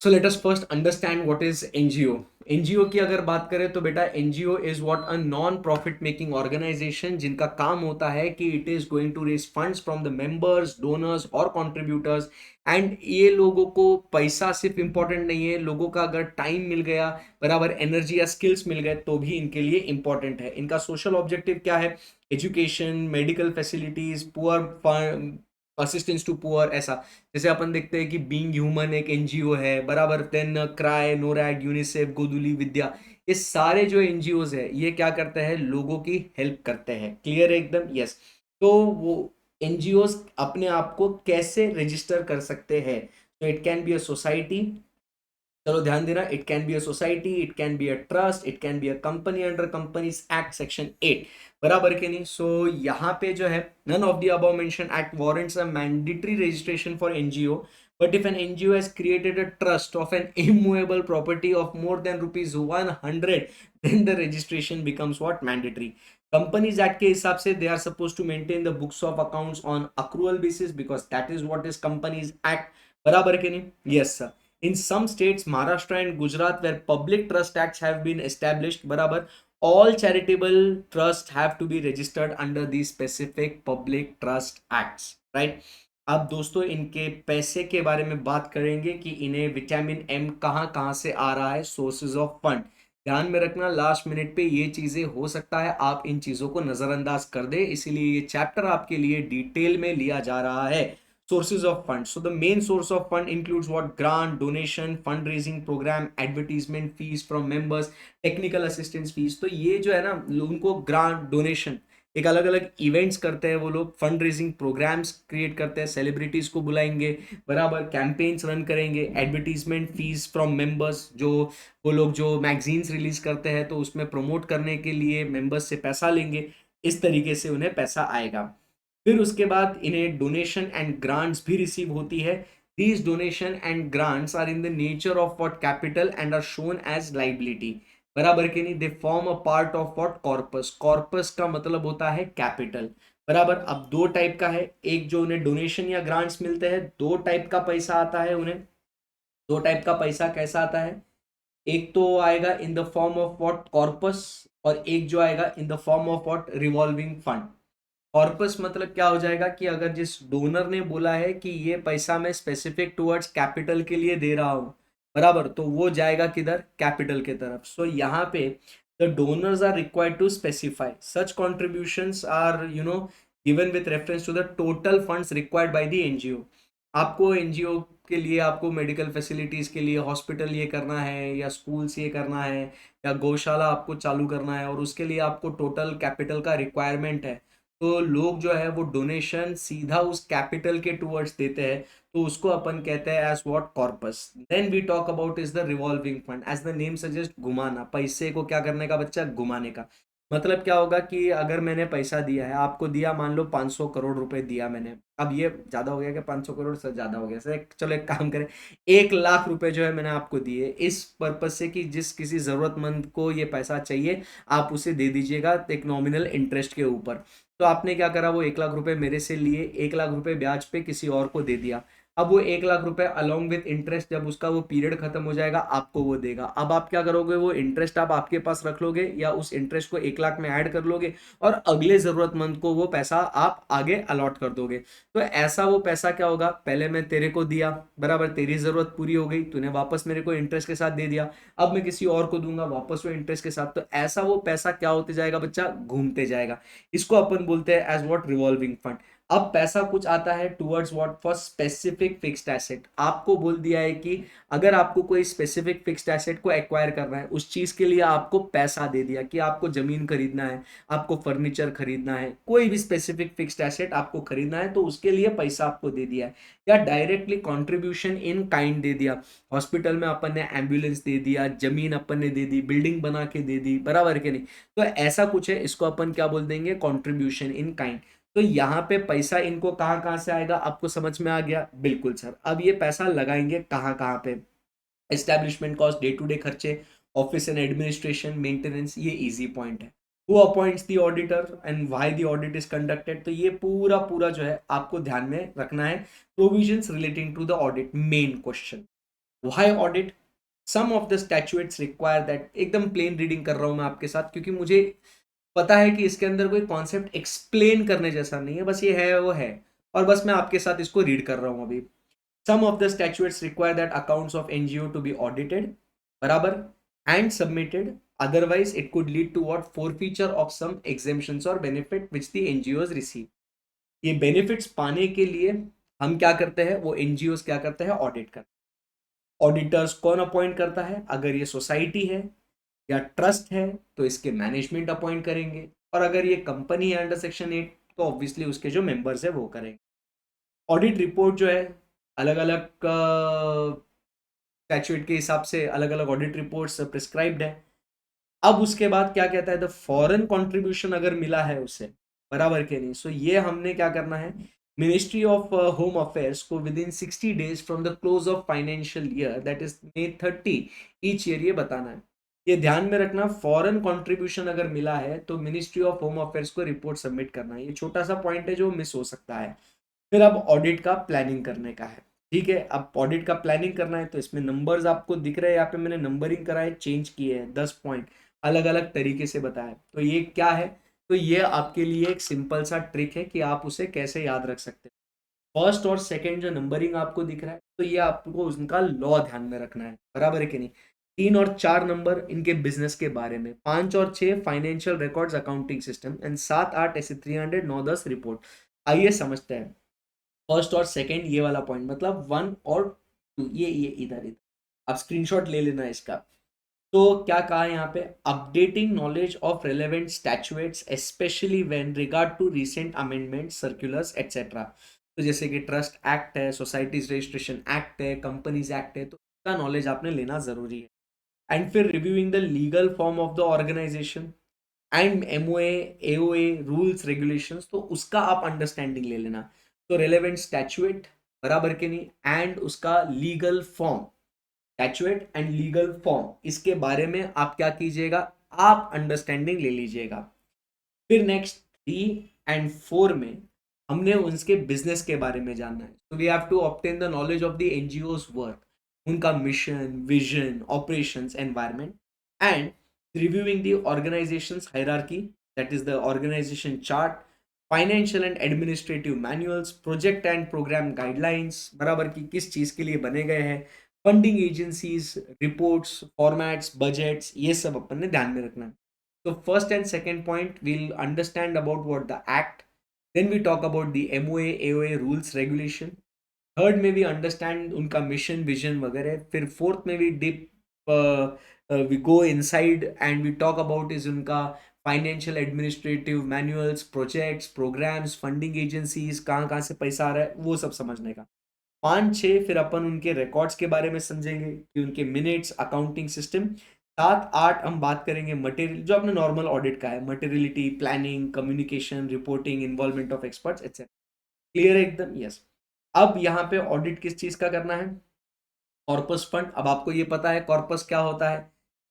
So let us first understand what is NGO. NGO की अगर बात करें तो बेटा NGO is what a non profit making organisation, जिनका काम होता है कि it is going to raise funds from the members, donors और कंट्रीब्यूटर्स। एंड ये लोगों को पैसा सिर्फ इंपॉर्टेंट नहीं है, लोगों का अगर टाइम मिल गया, बराबर एनर्जी या स्किल्स मिल गए, तो भी इनके लिए इंपॉर्टेंट है। इनका सोशल ऑब्जेक्टिव क्या है? Education, medical facilities, poor assistance to poor, ऐसा। जैसे अपन देखते हैं कि बीइंग ह्यूमन एक एनजीओ है, बराबर। देन क्राई, नोरैग, यूनिसेफ, गोदुली विद्या, ये सारे जो एनजीओज है ये क्या करते हैं? लोगों की हेल्प करते हैं। क्लियर है एकदम? यस। तो वो एनजीओज अपने आप को कैसे रजिस्टर कर सकते हैं? तो it can be a society, चलो ध्यान देना, it can be a society, it can be a trust, it can be a company under companies act section 8, बराबर के नहीं। सो यहाँ पे जो है, none of the above mention act warrants a mandatory registration for NGO, but if an NGO has created a trust of an immovable property of more than rupees 100, then the registration becomes what? Mandatory. Companies Act के हिसाब से they are supposed to maintain the books of accounts on accrual basis because that is what is Companies Act, बराबर के नहीं? Yes sir. In some states, Maharashtra and Gujarat, where public trust acts have been established, barabar, all charitable trusts have to be registered under these specific public trust acts, right? अब दोस्तों इनके पैसे के बारे में बात करेंगे कि इन्हें विटामिन एम कहाँ कहाँ से आ रहा है, सोर्सेज ऑफ फंड। ध्यान में रखना, लास्ट मिनट पे ये चीजें हो सकता है आप इन चीजों को नजरअंदाज कर दे, इसीलिए ये चैप्टर आपके लिए डिटेल में लिया जा रहा है। Sources of funds. So the main source of fund includes what? Grant, donation, fundraising program, advertisement fees from members, technical assistance fees. तो ये जो है ना, उनको ग्रांट, डोनेशन, एक अलग अलग इवेंट्स करते हैं वो लोग, फंड रेजिंग प्रोग्राम्स क्रिएट करते हैं, सेलिब्रिटीज को बुलाएंगे, बराबर, कैंपेन्स रन करेंगे, एडवर्टीजमेंट फीस फ्रॉम मेंबर्स, जो वो लोग जो मैगजीन्स रिलीज करते हैं तो उसमें प्रमोट करने के लिए मेंबर्स से पैसा लेंगे, इस तरीके से उन्हें पैसा आएगा। फिर उसके बाद इन्हें डोनेशन एंड ग्रांट्स भी रिसीव होती है। These donation and grants are in the nature of what? Capital and are shown as liability, बराबर के नहीं? They form a part of what? Corpus. Corpus का मतलब होता है कैपिटल, बराबर। अब दो टाइप का है, एक जो उन्हें डोनेशन या ग्रांट्स मिलते हैं, दो टाइप का पैसा आता है उन्हें। दो टाइप का पैसा कैसा आता है? एक तो आएगा in the form of what? Corpus, और एक जो आएगा in the form of what? Revolving fund. Corpus मतलब क्या हो जाएगा कि अगर जिस डोनर ने बोला है कि ये पैसा मैं स्पेसिफिक टुवर्ड्स कैपिटल के लिए दे रहा हूँ, बराबर, तो वो जाएगा किधर? कैपिटल के तरफ। सो यहाँ पे the donors are required to specify such contributions are given with reference to the total funds required by the NGO. आपको एनजीओ के लिए, आपको मेडिकल फैसिलिटीज के लिए हॉस्पिटल ये करना है, या स्कूल्स ये करना है, या गौशाला आपको चालू करना है, और उसके लिए आपको टोटल कैपिटल का रिक्वायरमेंट है, तो लोग जो है वो डोनेशन सीधा उस कैपिटल के टुवर्ड्स देते हैं, तो उसको अपन कहते हैं as what? Corpus. Then we talk about is the revolving fund. As the name suggest, घुमाना, पैसे को क्या करने का बच्चा? घुमाने का। मतलब क्या होगा कि अगर मैंने पैसा दिया है, आपको दिया, मान लो 500 करोड़ रुपए दिया मैंने, अब ये ज्यादा हो गया क्या? 500 करोड़ से ज्यादा हो गया सर, चलो एक काम करें, 1 लाख रुपए जो है मैंने आपको दिए इस पर्पज से कि जिस किसी जरूरतमंद को ये पैसा चाहिए, आप उसे दे दीजिएगा एक नॉमिनल इंटरेस्ट के ऊपर। तो आपने क्या करा? वो 1 लाख रुपए मेरे से लिए, 1 लाख रुपए ब्याज पे किसी और को दे दिया। अब वो 1 लाख रुपए अलॉन्ग विथ इंटरेस्ट, जब उसका वो पीरियड खत्म हो जाएगा, आपको वो देगा। अब आप क्या करोगे? वो इंटरेस्ट आप आपके पास रख लोगे, या उस इंटरेस्ट को 1 लाख में ऐड कर लोगे, और अगले जरूरतमंद को वो पैसा आप आगे अलॉट कर दोगे। तो ऐसा वो पैसा क्या होगा? पहले मैं तेरे को दिया, बराबर, तेरी जरूरत पूरी हो गई, तूने वापस मेरे को इंटरेस्ट के साथ दे दिया, अब मैं किसी और को दूंगा वापस वो इंटरेस्ट के साथ। तो ऐसा वो पैसा क्या होते जाएगा बच्चा? घूमते जाएगा। इसको अपन बोलते हैं एज व्हाट? Revolving fund. अब पैसा कुछ आता है towards what? For specific fixed asset. आपको बोल दिया है कि अगर आपको कोई स्पेसिफिक फिक्स्ड एसेट को एक्वायर करना है, उस चीज के लिए आपको पैसा दे दिया कि आपको जमीन खरीदना है, आपको फर्नीचर खरीदना है, कोई भी स्पेसिफिक फिक्स्ड एसेट आपको खरीदना है, तो उसके लिए पैसा आपको दे दिया है। या डायरेक्टली कॉन्ट्रीब्यूशन इन काइंड दे दिया, हॉस्पिटल में अपन ने एम्बुलेंस दे दिया, जमीन अपन ने दे दी, बिल्डिंग बना के दे दी, बराबर के नहीं? तो ऐसा कुछ है, इसको अपन क्या बोल देंगे? Contribution in kind. तो यहाँ पे पैसा इनको कहाँ कहाँ से आएगा? आपको समझ में आ गया? बिल्कुल सर। अब ये पैसा लगाएंगे कहाँ कहाँ पे? Establishment cost, day to day खर्चे, ऑफिस एंड एडमिनिस्ट्रेशन, मेंटेनेंस, ये इजी पॉइंट है। Who appoints the auditor and why the audit is conducted, तो ये पूरा पूरा जो है आपको ध्यान में रखना है। Provisions relating to the audit, main question, why audit? Some of the statutes require that, एकदम प्लेन रीडिंग कर रहा हूं मैं आपके साथ, क्योंकि मुझे पता है कि इसके अंदर कोई कॉन्सेप्ट एक्सप्लेन करने जैसा नहीं है, बस ये है वो है, और बस मैं आपके साथ इसको रीड कर रहा हूं अभी। Some of the statutes require that accounts of NGO to be audited, बराबर, and submitted, otherwise it could lead to what? Forfeiture of some exemptions और benefit which the NGOs receive. ये बेनिफिट्स पाने के लिए हम क्या करते हैं? वो एनजीओज क्या करते हैं? ऑडिट करते हैं। ऑडिटर्स कौन अपॉइंट करता है? अगर ये सोसाइटी है या ट्रस्ट है तो इसके मैनेजमेंट अपॉइंट करेंगे, और अगर ये कंपनी है अंडर सेक्शन 8 तो ऑब्वियसली उसके जो मेंबर्स है वो करेंगे। ऑडिट रिपोर्ट जो है अलग अलग स्टैट्यूट के हिसाब से अलग अलग ऑडिट रिपोर्ट्स प्रिस्क्राइब्ड है। अब उसके बाद क्या कहता है, द फॉरेन कंट्रीब्यूशन अगर मिला है उसे, बराबर के नहीं, सो ये हमने क्या करना है, मिनिस्ट्री ऑफ होम अफेयर्स को with in 60 days from the close of financial year that is May 30 each year ये बताना है। ये ध्यान में रखना, फॉरेन कंट्रीब्यूशन अगर मिला है तो मिनिस्ट्री ऑफ होम अफेयर्स को रिपोर्ट सबमिट करना है। ये छोटा सा पॉइंट है जो मिस हो सकता है। फिर अब ऑडिट का प्लानिंग करने का है। ठीक है, अब ऑडिट का प्लानिंग करना है तो इसमें नंबर्स आपको दिख रहे हैं, यहाँ पे मैंने नंबरिंग कराए, चेंज किए हैं, 10 पॉइंट अलग अलग तरीके से बताया। तो ये क्या है, तो ये आपके लिए एक सिंपल सा ट्रिक है कि आप उसे कैसे याद रख सकते हैं। फर्स्ट और सेकंड जो नंबरिंग आपको दिख रहा है, तो ये आपको उनका लॉ ध्यान में रखना है, बराबर है कि नहीं। 3 और 4 नंबर इनके बिजनेस के बारे में, 5 और 6 financial records accounting system, and 7 8 ऐसे 300 9 10 रिपोर्ट। आइए समझते हैं फर्स्ट और सेकंड ये वाला पॉइंट, मतलब 1 और 2, ये इधर इधर आप स्क्रीनशॉट ले लेना इसका। तो क्या कहा है यहाँ पे, updating knowledge of relevant statutes specially when regard to recent amendment circulars etcetera. तो जैसे कि ट्रस्ट एक्ट है, सोसाइटीज रजिस्ट्रेशन एक्ट है, कंपनीज एक्ट है, तो इसका नॉलेज आपने लेना जरूरी है। एंड फिर reviewing the legal form of the organisation and MOA AOA rules regulations, तो उसका आप अंडरस्टैंडिंग ले लेना। तो रिलेवेंट स्टैट्यूट, बराबर के नहीं, एंड उसका legal form, statute and legal form, इसके बारे में आप क्या कीजिएगा, आप अंडरस्टैंडिंग ले लीजिएगा। फिर नेक्स्ट 3 और 4 में हमने उनके बिजनेस के बारे में जानना है। तो we have to obtain the knowledge of the NGOs work, उनका mission, vision, operations, environment, and reviewing the organisations hierarchy, that is the organisation chart, financial and administrative manuals, project and programme guidelines, बराबर की किस चीज के लिए बने गए हैं, funding agencies, reports, formats, budgets, ये सब अपन ने ध्यान में रखना है। So first and second point, we'll understand about what the act. Then we talk about the MOA, AOA rules regulation. Third में we understand उनका mission, vision वगैरह. फिर fourth में we we go inside and we talk about is उनका financial administrative manuals, projects, programs, funding agencies, कहाँ कहाँ से पैसा आ रहा है, वो सब समझने का। 5 6 फिर अपन उनके रिकॉर्ड्स के बारे में समझेंगे कि उनके मिनट्स, अकाउंटिंग सिस्टम। 7 8 हम बात करेंगे मटेरियल, जो अपने नॉर्मल ऑडिट का है, materiality, planning, communication, reporting, involvement of experts etcetera. Clear है एकदम, यस। अब यहाँ पे ऑडिट किस चीज का करना है, कॉर्पस फंड। अब आपको ये पता है कॉर्पस क्या होता है,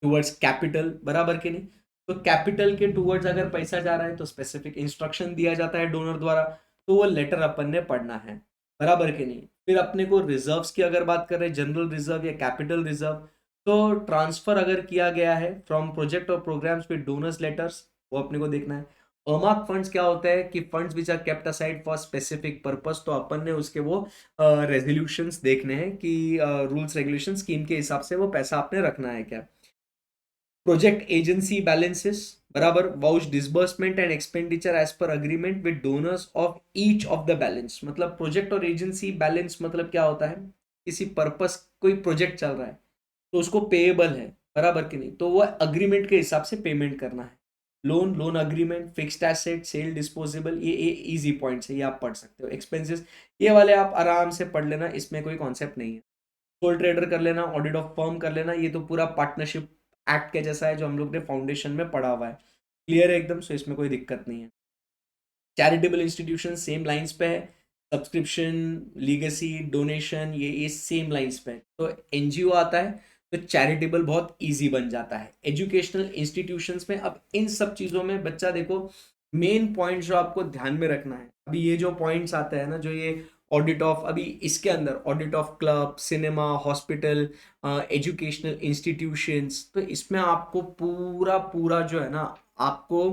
टूवर्ड्स कैपिटल, बराबर के नहीं। तो कैपिटल के टूवर्ड्स अगर पैसा जा रहा है तो स्पेसिफिक इंस्ट्रक्शन दिया जाता है डोनर द्वारा, तो वो लेटर अपन ने पढ़ना है, बराबर के नहीं। फिर अपने को रिजर्व्स की अगर बात कर रहे हैं, जनरल रिजर्व या कैपिटल रिजर्व, तो ट्रांसफर अगर किया गया है फ्रॉम प्रोजेक्ट और प्रोग्राम्स विद डोनर्स लेटर्स, वो अपने को देखना है। अमार्क फंड्स क्या होता है कि funds which are kept aside for specific purpose, तो अपन ने उसके वो रेजोल्यूशंस देखने हैं कि रूल्स रेगुलेशन स्कीम के हिसाब से वो पैसा आपने रखना है क्या। प्रोजेक्ट एजेंसी बैलेंसेस, बराबर, vouch disbursement and expenditure as per agreement with donors of each of the balance. मतलब प्रोजेक्ट और एजेंसी बैलेंस मतलब क्या होता है, किसी पर्पस, कोई प्रोजेक्ट चल रहा है तो उसको पेएबल है, बराबर कि नहीं, तो वो अग्रीमेंट के हिसाब से पेमेंट करना है। Loan, loan agreement, fixed asset, sale, disposable, ये इजी पॉइंट्स है, ये आप पढ़ सकते हो। एक्सपेंसेस, ये वाले आप आराम से पढ़ लेना, इसमें कोई कॉन्सेप्ट नहीं है। सोल ट्रेडर कर लेना, ऑडिट ऑफ फर्म कर लेना, ये तो पूरा पार्टनरशिप एक्ट के जैसा है जो हम लोग ने फाउंडेशन में पढ़ा हुआ है। क्लियर है एकदम, सो इसमें कोई दिक्कत नहीं है। चैरिटेबल इंस्टीट्यूशन सेम लाइंस पे है, सब्सक्रिप्शन, लीगेसी, डोनेशन, ये सेम लाइंस पे है। तो एनजीओ आता है तो चैरिटेबल बहुत इजी बन जाता है। एजुकेशनल इंस्टीट्यूशंस में अब इन सब चीज़ों में बच्चा देखो, मेन पॉइंट जो आपको ध्यान में रखना है, अभी ये जो पॉइंट्स आते हैं ना, जो ये ऑडिट ऑफ, अभी इसके अंदर audit of club, cinema, hospital, educational institutions, तो इसमें आपको पूरा पूरा जो है ना, आपको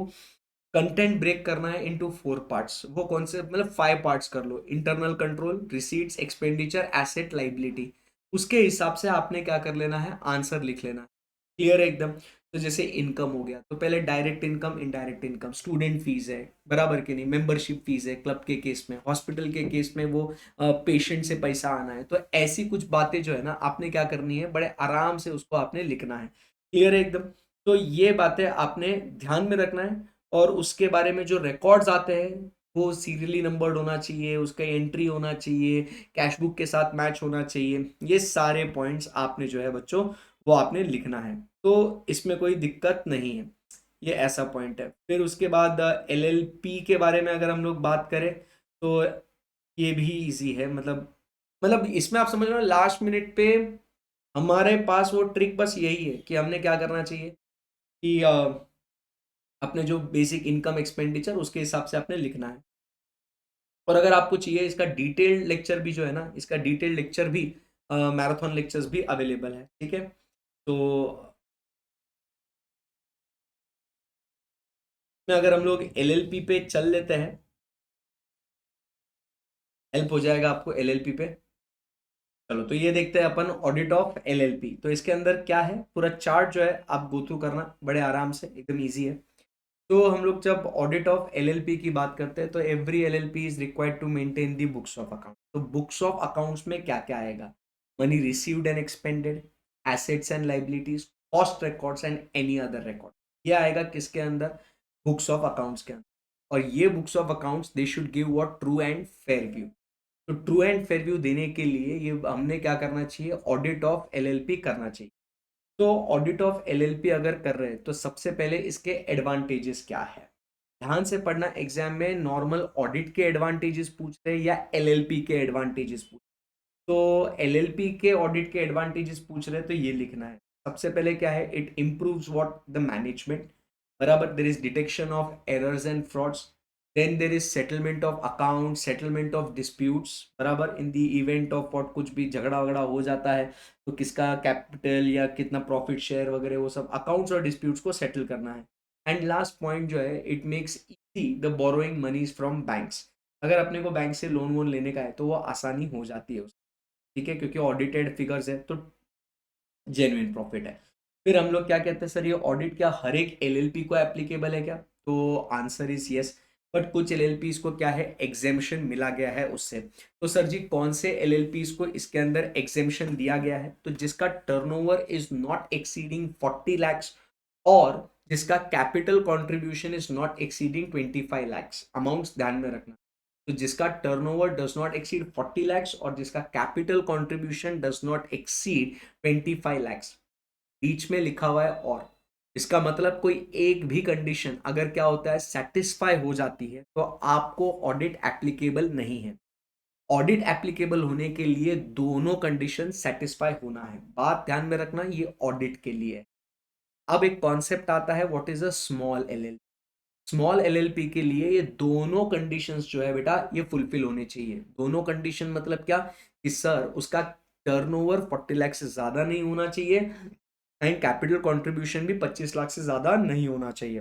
कंटेंट ब्रेक करना है इनटू 4 पार्ट्स। वो कौन से, मतलब 5 पार्ट्स कर लो, internal control, receipts, expenditure, asset, liability. उसके हिसाब से आपने क्या कर लेना है, आंसर लिख लेना। क्लियर है एकदम। तो जैसे इनकम हो गया, तो पहले direct income, indirect income, student fees है, बराबर के नहीं, मेंबरशिप फीस है क्लब के केस में, हॉस्पिटल के केस में वो पेशेंट से पैसा आना है। तो ऐसी कुछ बातें जो है ना, आपने क्या करनी है, बड़े आराम से उसको आपने लिखना है। क्लियर है एकदम। तो ये बातें आपने ध्यान में रखना है। और उसके बारे में जो रिकॉर्ड्स आते हैं, वो सीरियली नंबर्ड होना चाहिए, उसका एंट्री होना चाहिए, कैश बुक के साथ मैच होना चाहिए। ये सारे पॉइंट्स आपने जो है बच्चों वो आपने लिखना है, तो इसमें कोई दिक्कत नहीं है। ये ऐसा पॉइंट है। फिर उसके बाद एलएलपी के बारे में अगर हम लोग बात करें तो ये भी इजी है। मतलब इसमें आप समझ लो लास्ट मिनट पे हमारे पास वो ट्रिक बस यही है कि हमने क्या करना चाहिए कि अपने जो बेसिक इनकम एक्सपेंडिचर उसके हिसाब से आपने लिखना है। और अगर आपको चाहिए इसका डिटेल्ड लेक्चर भी जो है ना, इसका डिटेल्ड लेक्चर भी मैराथन लेक्चर्स भी अवेलेबल है, ठीक है। तो अगर हम लोग एलएलपी पे चल लेते हैं, हेल्प हो जाएगा आपको एलएलपी पे। चलो तो ये देखते हैं अपन ऑडिट ऑफ एलएलपी। तो इसके अंदर क्या है, पूरा चार्ट जो है आप गो थ्रू करना बड़े आराम से, एकदम इजी है। तो हम लोग जब ऑडिट ऑफ एलएलपी की बात करते हैं तो every LLP is required to maintain the books of account. तो बुक्स ऑफ अकाउंट्स में क्या क्या आएगा, money received and expended, assets and liabilities, cost records and any other record. ये आएगा किसके अंदर, बुक्स ऑफ अकाउंट्स के अंदर। और ये books of accounts they should give what, true and fair view. तो ट्रू एंड फेयर व्यू देने के लिए ये हमने क्या करना चाहिए, ऑडिट ऑफ एलएलपी करना चाहिए। तो ऑडिट ऑफ एलएलपी अगर कर रहे हैं तो सबसे पहले इसके एडवांटेजेस क्या है, ध्यान से पढ़ना। एग्जाम में नॉर्मल ऑडिट के एडवांटेजेस पूछते हैं या एलएलपी के एडवांटेजेस पूछ, तो एलएलपी के ऑडिट के एडवांटेजेस पूछ रहे हैं तो ये लिखना है। सबसे पहले क्या है, it improves what, the management, बराबर। There is detection of errors and frauds, then there is settlement of account, settlement of disputes, बराबर। In the event of what, कुछ भी झगड़ा वगड़ा हो जाता है तो किसका कैपिटल या कितना प्रॉफिट शेयर वगैरह वो सब अकाउंट्स और डिस्प्यूट्स को सेटल करना है। एंड लास्ट पॉइंट जो है, it makes easy the borrowing monies from banks. अगर अपने को बैंक से लोन वोन लेने का है तो वो आसानी हो जाती है, ठीक है, क्योंकि ऑडिटेड फिगर्स है तो जेन्युइन प्रॉफिट है। फिर हम लोग क्या कहते हैं, सर ये ऑडिट क्या हर एक एलएलपी को एप्लीकेबल है क्या, तो आंसर इज यस। बट कुछ एलएलपीज को क्या है, एग्जेम्पशन मिला गया है उससे। तो सर जी कौन से एलएलपीज को इसके अंदर एग्जेम्पशन दिया गया है, तो जिसका turnover is not exceeding 40 lakhs, और जिसका capital contribution is not exceeding 25 lakhs। Amounts ध्यान में रखना। तो जिसका turnover does not exceed 40 lakhs और जिसका capital contribution does not exceed 25 lakhs, बीच में लिखा हुआ है और, इसका मतलब कोई एक भी कंडीशन अगर क्या होता है सेटिस्फाई हो जाती है तो आपको ऑडिट एप्लीकेबल नहीं है। ऑडिट एप्लीकेबल होने के लिए दोनों कंडीशन सेटिस्फाई होना है, बात ध्यान में रखना, ये ऑडिट के लिए है। अब एक कॉन्सेप्ट आता है, what is a small LL. Small LLP के लिए ये दोनों कंडीशंस जो है बेटा ये फुलफिल होने चाहिए। दोनों कंडीशन मतलब क्या, कि सर उसका टर्नओवर 40 लाख से ज्यादा नहीं होना चाहिए एंड कैपिटल कंट्रीब्यूशन भी 25 लाख से ज्यादा नहीं होना चाहिए।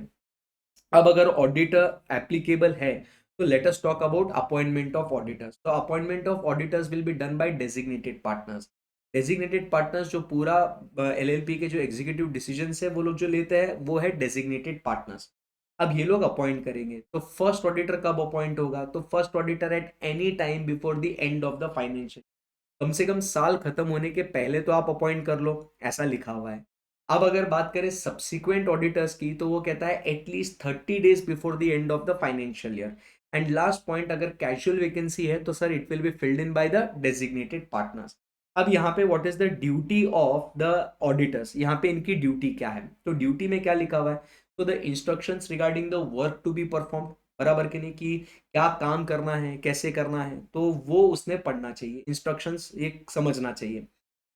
अब अगर ऑडिटर एप्लीकेबल है तो let us talk about appointment of auditors. तो appointment of auditors will be done by designated partners. Designated partners जो पूरा एलएलपी के जो एग्जीक्यूटिव डिसीजंस है वो लोग जो लेते हैं वो है डेजिग्नेटेड पार्टनर्स। अब ये लोग अपॉइंट करेंगे तो फर्स्ट ऑडिटर कब अपॉइंट होगा, तो first auditor at any time before the end of the financial, कम से कम साल खत्म होने के पहले तो आप अपॉइंट कर लो, ऐसा लिखा हुआ है। अब अगर बात करें सब्सिक्वेंट ऑडिटर्स की तो वो कहता है at least 30 days before the end of the financial year. And last point, अगर कैजुअल वैकेंसी है तो sir it will be filled in by the designated partners. अब यहाँ पे what is the duty of the auditors, यहाँ पे इनकी duty क्या है, तो ड्यूटी में क्या लिखा हुआ है, तो the instructions regarding the work to be perform, बराबर के नहीं, कि क्या काम करना है कैसे करना है, तो वो उसने पढ़ना चाहिए, इंस्ट्रक्शंस ये समझना चाहिए।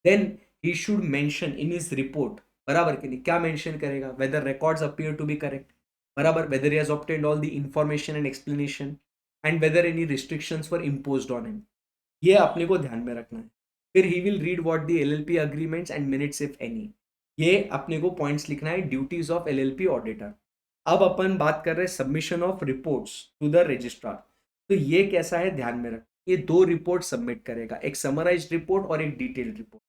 Then he should mention in his report, बराबर के नहीं, क्या मेंशन करेगा, whether records appear to be correct, बराबर, whether he has obtained all the information and explanation, and whether any restrictions were imposed on him, ये अपने को ध्यान में रखना है। फिर he will read what the LLP agreements and minutes if any, ये अपने को पॉइंट्स लिखना है, ड्यूटीज ऑफ एलएलपी ऑडिटर। अब अपन बात कर रहे हैं submission of reports to the registrar. तो ये कैसा है ध्यान में रख, ये दो रिपोर्ट सबमिट करेगा, एक समराइज्ड रिपोर्ट और एक डिटेल्ड रिपोर्ट।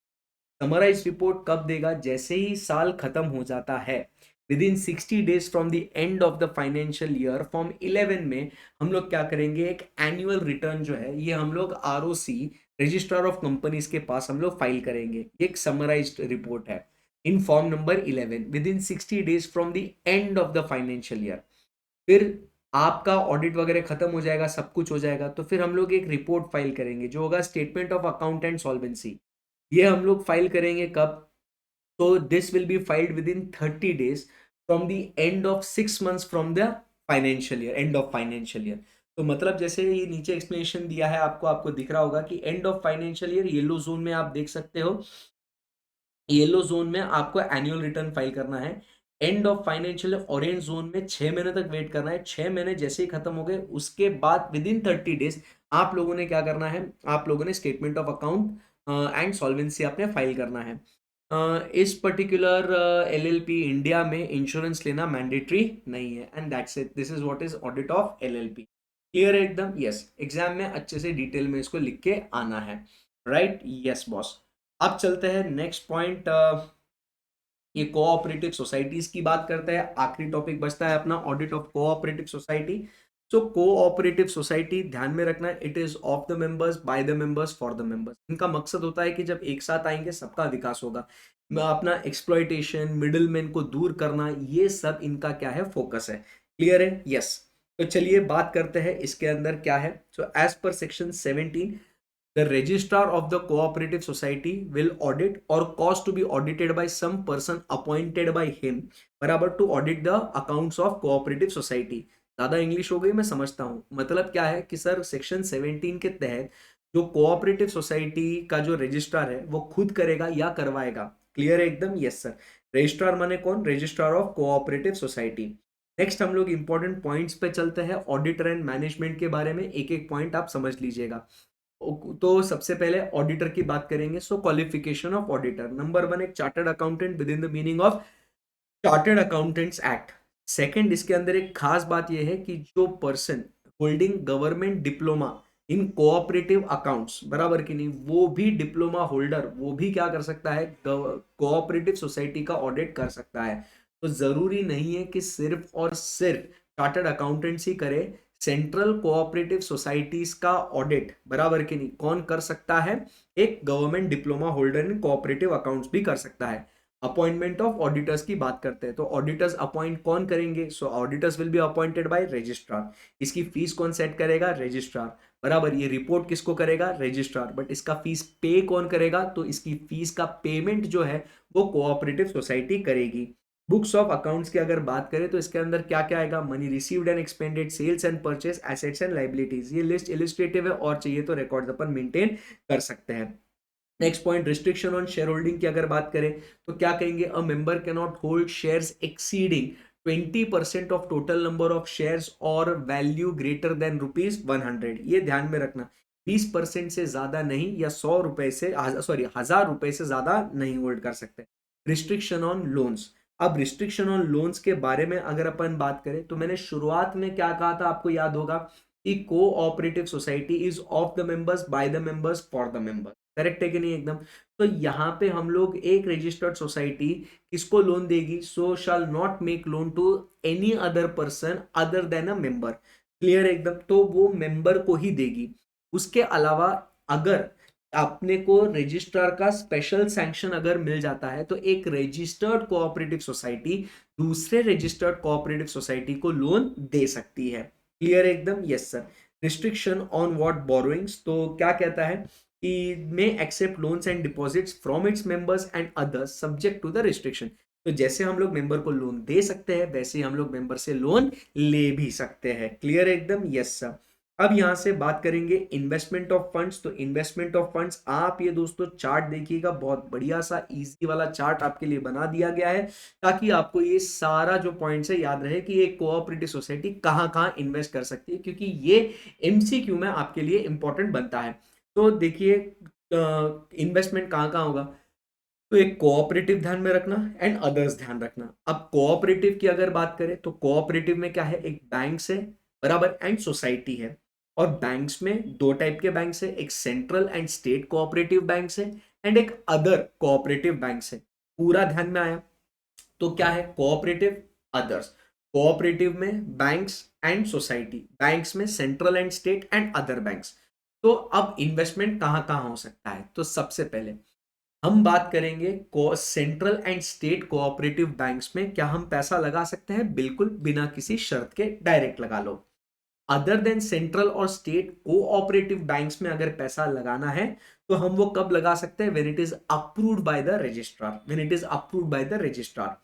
समराइज रिपोर्ट कब देगा, जैसे ही साल खत्म हो जाता है, within 60 days from the end of the financial year, form 11 में हम लोग क्या करेंगे, एक एनुअल रिटर्न जो है ये हम लोग आरओसी, रजिस्ट्रार ऑफ कंपनीज के पास हम लोग फाइल करेंगे। ये एक समराइज्ड रिपोर्ट है in form number 11 with in 60 days from the end of the financial year. फिर आपका ऑडिट वगैरह खत्म हो जाएगा, सब कुछ हो जाएगा, तो फिर हम लोग एक रिपोर्ट फाइल करेंगे जो होगा statement of account and solvency. ये हम लोग फाइल करेंगे कब? तो this will be filed with in 30 days from the end of 6 months from the financial year, end of financial year. तो मतलब जैसे ये नीचे एक्सप्लेनेशन दिया है आपको, आपको दिख रहा होगा कि end of financial year, yellow zone में आप देख सकते हो, येलो जोन में आपको एनुअल रिटर्न फाइल करना है। End of financial orange zone में 6 महीने तक वेट करना है। 6 महीने जैसे ही खत्म हो गए उसके बाद विद इन 30 days आप लोगों ने क्या करना है, आप लोगों ने statement of account and solvency आपने फाइल करना है। इस पर्टिकुलर एलएलपी इंडिया में इंश्योरेंस लेना मैंडेटरी नहीं है, and that's it, this is what is audit of LLP. Clear है एकदम? यस, एग्जाम में अच्छे से डिटेल में इसको लिख के आना है। राइट? Yes boss. अब चलते हैं नेक्स्ट पॉइंट, ये कोऑपरेटिव सोसाइटीज की बात करते हैं। आखिरी टॉपिक बचता है अपना audit of cooperative society. So cooperative society ध्यान में रखना, it is of the members, by the members, for the members. इनका मकसद होता है कि जब एक साथ आएंगे सबका विकास होगा, अपना एक्सप्लॉइटेशन, मिडिलमैन को दूर करना, ये सब इनका क्या है, फोकस है। क्लियर है? यस। तो चलिए बात करते हैं इसके अंदर क्या है। So as per section 17, the registrar of the cooperative society will audit or cause to be audited by some person appointed by him बराबर to audit the accounts of cooperative society। ज्यादा इंग्लिश हो गई मैं समझता हूं। मतलब क्या है कि सर सेक्शन 17 के तहत जो कोऑपरेटिव सोसाइटी का जो रजिस्ट्रार है वो खुद करेगा या करवाएगा। क्लियर है एकदम? Yes sir. रजिस्ट्रार माने कौन? Registrar of cooperative society. Next हम लोग इंपॉर्टेंट पॉइंट्स पे चलते हैं, ऑडिटर एंड मैनेजमेंट के बारे में एक एक पॉइंट आप समझ लीजिएगा। तो सबसे पहले ऑडिटर की बात करेंगे। सो क्वालिफिकेशन ऑफ ऑडिटर, नंबर 1 एक chartered accountant with in the meaning of chartered accountants act. Second, इसके अंदर एक खास बात यह है कि जो person holding government diploma in cooperative accounts, बराबर कि नहीं, वो भी डिप्लोमा होल्डर, वो भी क्या कर सकता है, कोऑपरेटिव सोसाइटी का ऑडिट कर सकता है। तो जरूरी नहीं है कि सिर्फ और सिर्फ चार्टर्ड अकाउंटेंट्स ही करे, सेंट्रल कोऑपरेटिव सोसाइटीज का ऑडिट, बराबर कि नहीं, कौन कर सकता है? एक government diploma holder in cooperative accounts भी कर सकता है। अपॉइंटमेंट ऑफ ऑडिटर्स की बात करते हैं, तो ऑडिटर्स अपॉइंट कौन करेंगे? So auditors will be appointed by registrar. इसकी फीस कौन सेट करेगा? रजिस्ट्रार, बराबर। ये रिपोर्ट किसको करेगा? रजिस्ट्रार। बट इसका फीस पे कौन करेगा? तो इसकी फीस का पेमेंट जो है वो कोऑपरेटिव सोसाइटी करेगी। बुक्स ऑफ अकाउंट्स की अगर बात करें तो इसके अंदर क्या क्या आएगा? Money received and expended, sales and purchase, assets and liabilities. ये लिस्ट इलिस्ट्रेटिव है और चाहिए तो रिकॉर्ड अपन मेंटेन कर सकते हैं। Next point, restriction on share holding की अगर बात करें तो क्या कहेंगे? A member can not hold shares exceeding 20% of total number of shares और वैल्यू ग्रेटर देन ₹100। ये ध्यान में रखना, 20% से ज्यादा नहीं, या 100 रुपए से, सॉरी 1000 रुपए से ज्यादा नहीं होल्ड कर सकते। Restriction on loans. अब रिस्ट्रिक्शन ऑन लोन्स के बारे में अगर अपन बात करें तो मैंने शुरुआत में क्या कहा था, आपको याद होगा कि cooperative society is of the members, by the members, for the members. Correct है कि नहीं एकदम? तो यहाँ पे हम लोग एक रजिस्टर्ड सोसाइटी किसको लोन देगी? So shall not make loan to any other person other than a member. Clear एकदम? तो वो मेंबर को ही देगी। उसके अलावा अगर अपने को रजिस्ट्रार का स्पेशल सैंक्शन अगर मिल जाता है तो एक रजिस्टर्ड कोऑपरेटिव सोसाइटी दूसरे रजिस्टर्ड कोऑपरेटिव सोसाइटी को लोन दे सकती है। क्लियर एकदम? Yes sir. Restriction on what borrowings, तो क्या कहता है कि may accept loans and deposits from its members and others subject to the restriction. तो जैसे हम लोग मेंबर को लोन दे सकते हैं वैसे ही हम लोग मेंबर से लोन ले भी सकते हैं। क्लियर एकदम? Yes sir. अब यहां से बात करेंगे इन्वेस्टमेंट ऑफ फंड्स। तो इन्वेस्टमेंट ऑफ फंड्स, आप ये दोस्तों चार्ट देखिएगा, बहुत बढ़िया सा इजी वाला चार्ट आपके लिए बना दिया गया है ताकि आपको ये सारा जो पॉइंट्स है याद रहे कि एक कोऑपरेटिव सोसाइटी कहां कहां इन्वेस्ट कर सकती है, क्योंकि ये एमसीक्यू में आपके लिए इंपॉर्टेंट बनता है। तो देखिए इन्वेस्टमेंट कहां कहां होगा, तो एक कोऑपरेटिव ध्यान में रखना एंड अदर्स ध्यान रखना। अब कोऑपरेटिव की अगर बात करें तो कोऑपरेटिव में क्या है? एक बैंक्स है, बराबर, एंड सोसाइटी है। और बैंक्स में दो टाइप के बैंक्स है, एक central and state cooperative banks है एंड एक अदर कोऑपरेटिव बैंक्स है। पूरा ध्यान में आया? तो क्या है? Cooperative, others. कोऑपरेटिव में बैंक्स एंड सोसाइटी, बैंक्स में central and state and other banks. तो अब इन्वेस्टमेंट कहां कहां हो सकता है? तो सबसे पहले हम बात करेंगे central and state cooperative banks में क्या हम पैसा लगा सकते हैं, बिल्कुल बिना किसी शर्त के डायरेक्ट लगा लो। अदर देन सेंट्रल और स्टेट कोऑपरेटिव बैंक्स में अगर पैसा लगाना है तो हम वो कब लगा सकते हैं, when it is approved by the registrar, when it is approved by the registrar.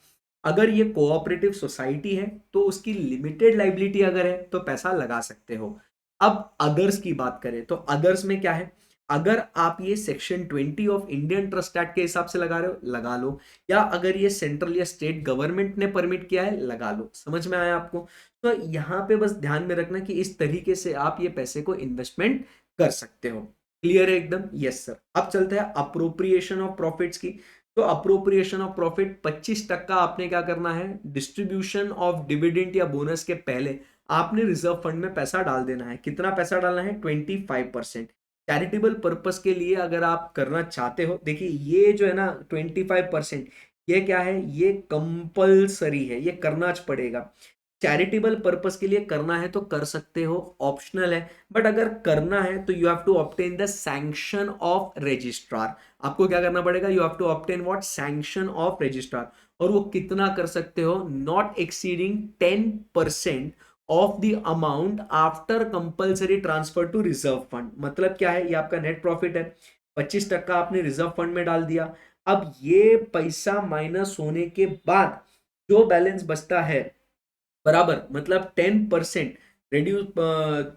अगर ये कोऑपरेटिव सोसाइटी है तो उसकी लिमिटेड लाइबिलिटी अगर है तो पैसा लगा सकते हो। अब अदर्स की बात करें तो अदर्स में क्या है, अगर आप ये section 20 of Indian trust act के हिसाब से लगा रहे हो लगा लो, या अगर ये सेंट्रल या स्टेट गवर्नमेंट ने परमिट किया है लगा लो। समझ में आया आपको? तो यहाँ पे बस ध्यान में रखना कि इस तरीके से आप ये पैसे को इन्वेस्टमेंट कर सकते हो। क्लियर है एकदम? Yes sir. अब चलते हैं अप्रोप्रिएशन ऑफ प्रॉफिट्स की। तो अप्रोप्रिएशन ऑफ प्रॉफिट 25% आपने क्या करना है, डिस्ट्रीब्यूशन ऑफ डिविडेंड या बोनस के पहले आपने रिजर्व फंड में पैसा डाल देना है। कितना पैसा डालना है? 25%। चैरिटेबल पर्पस के लिए अगर आप करना चाहते हो, देखिए ये जो है ना 25%, ये क्या है, ये कंपल्सरी है, ये करना पड़ेगा। चैरिटेबल पर्पस के लिए करना है तो कर सकते हो, ऑप्शनल है, बट अगर करना है तो you have to obtain the sanction of registrar. आपको क्या करना पड़ेगा? You have to obtain what? Sanction of registrar. और वो कितना कर सकते हो? Not exceeding 10% of the amount after compulsory transfer to reserve fund. मतलब क्या है, ये आपका नेट प्रॉफिट है, 25% आपने रिजर्व फंड में डाल दिया। अब ये पैसा माइनस होने के बाद जो बैलेंस बचता है, बराबर, मतलब 10% रिड्यूस,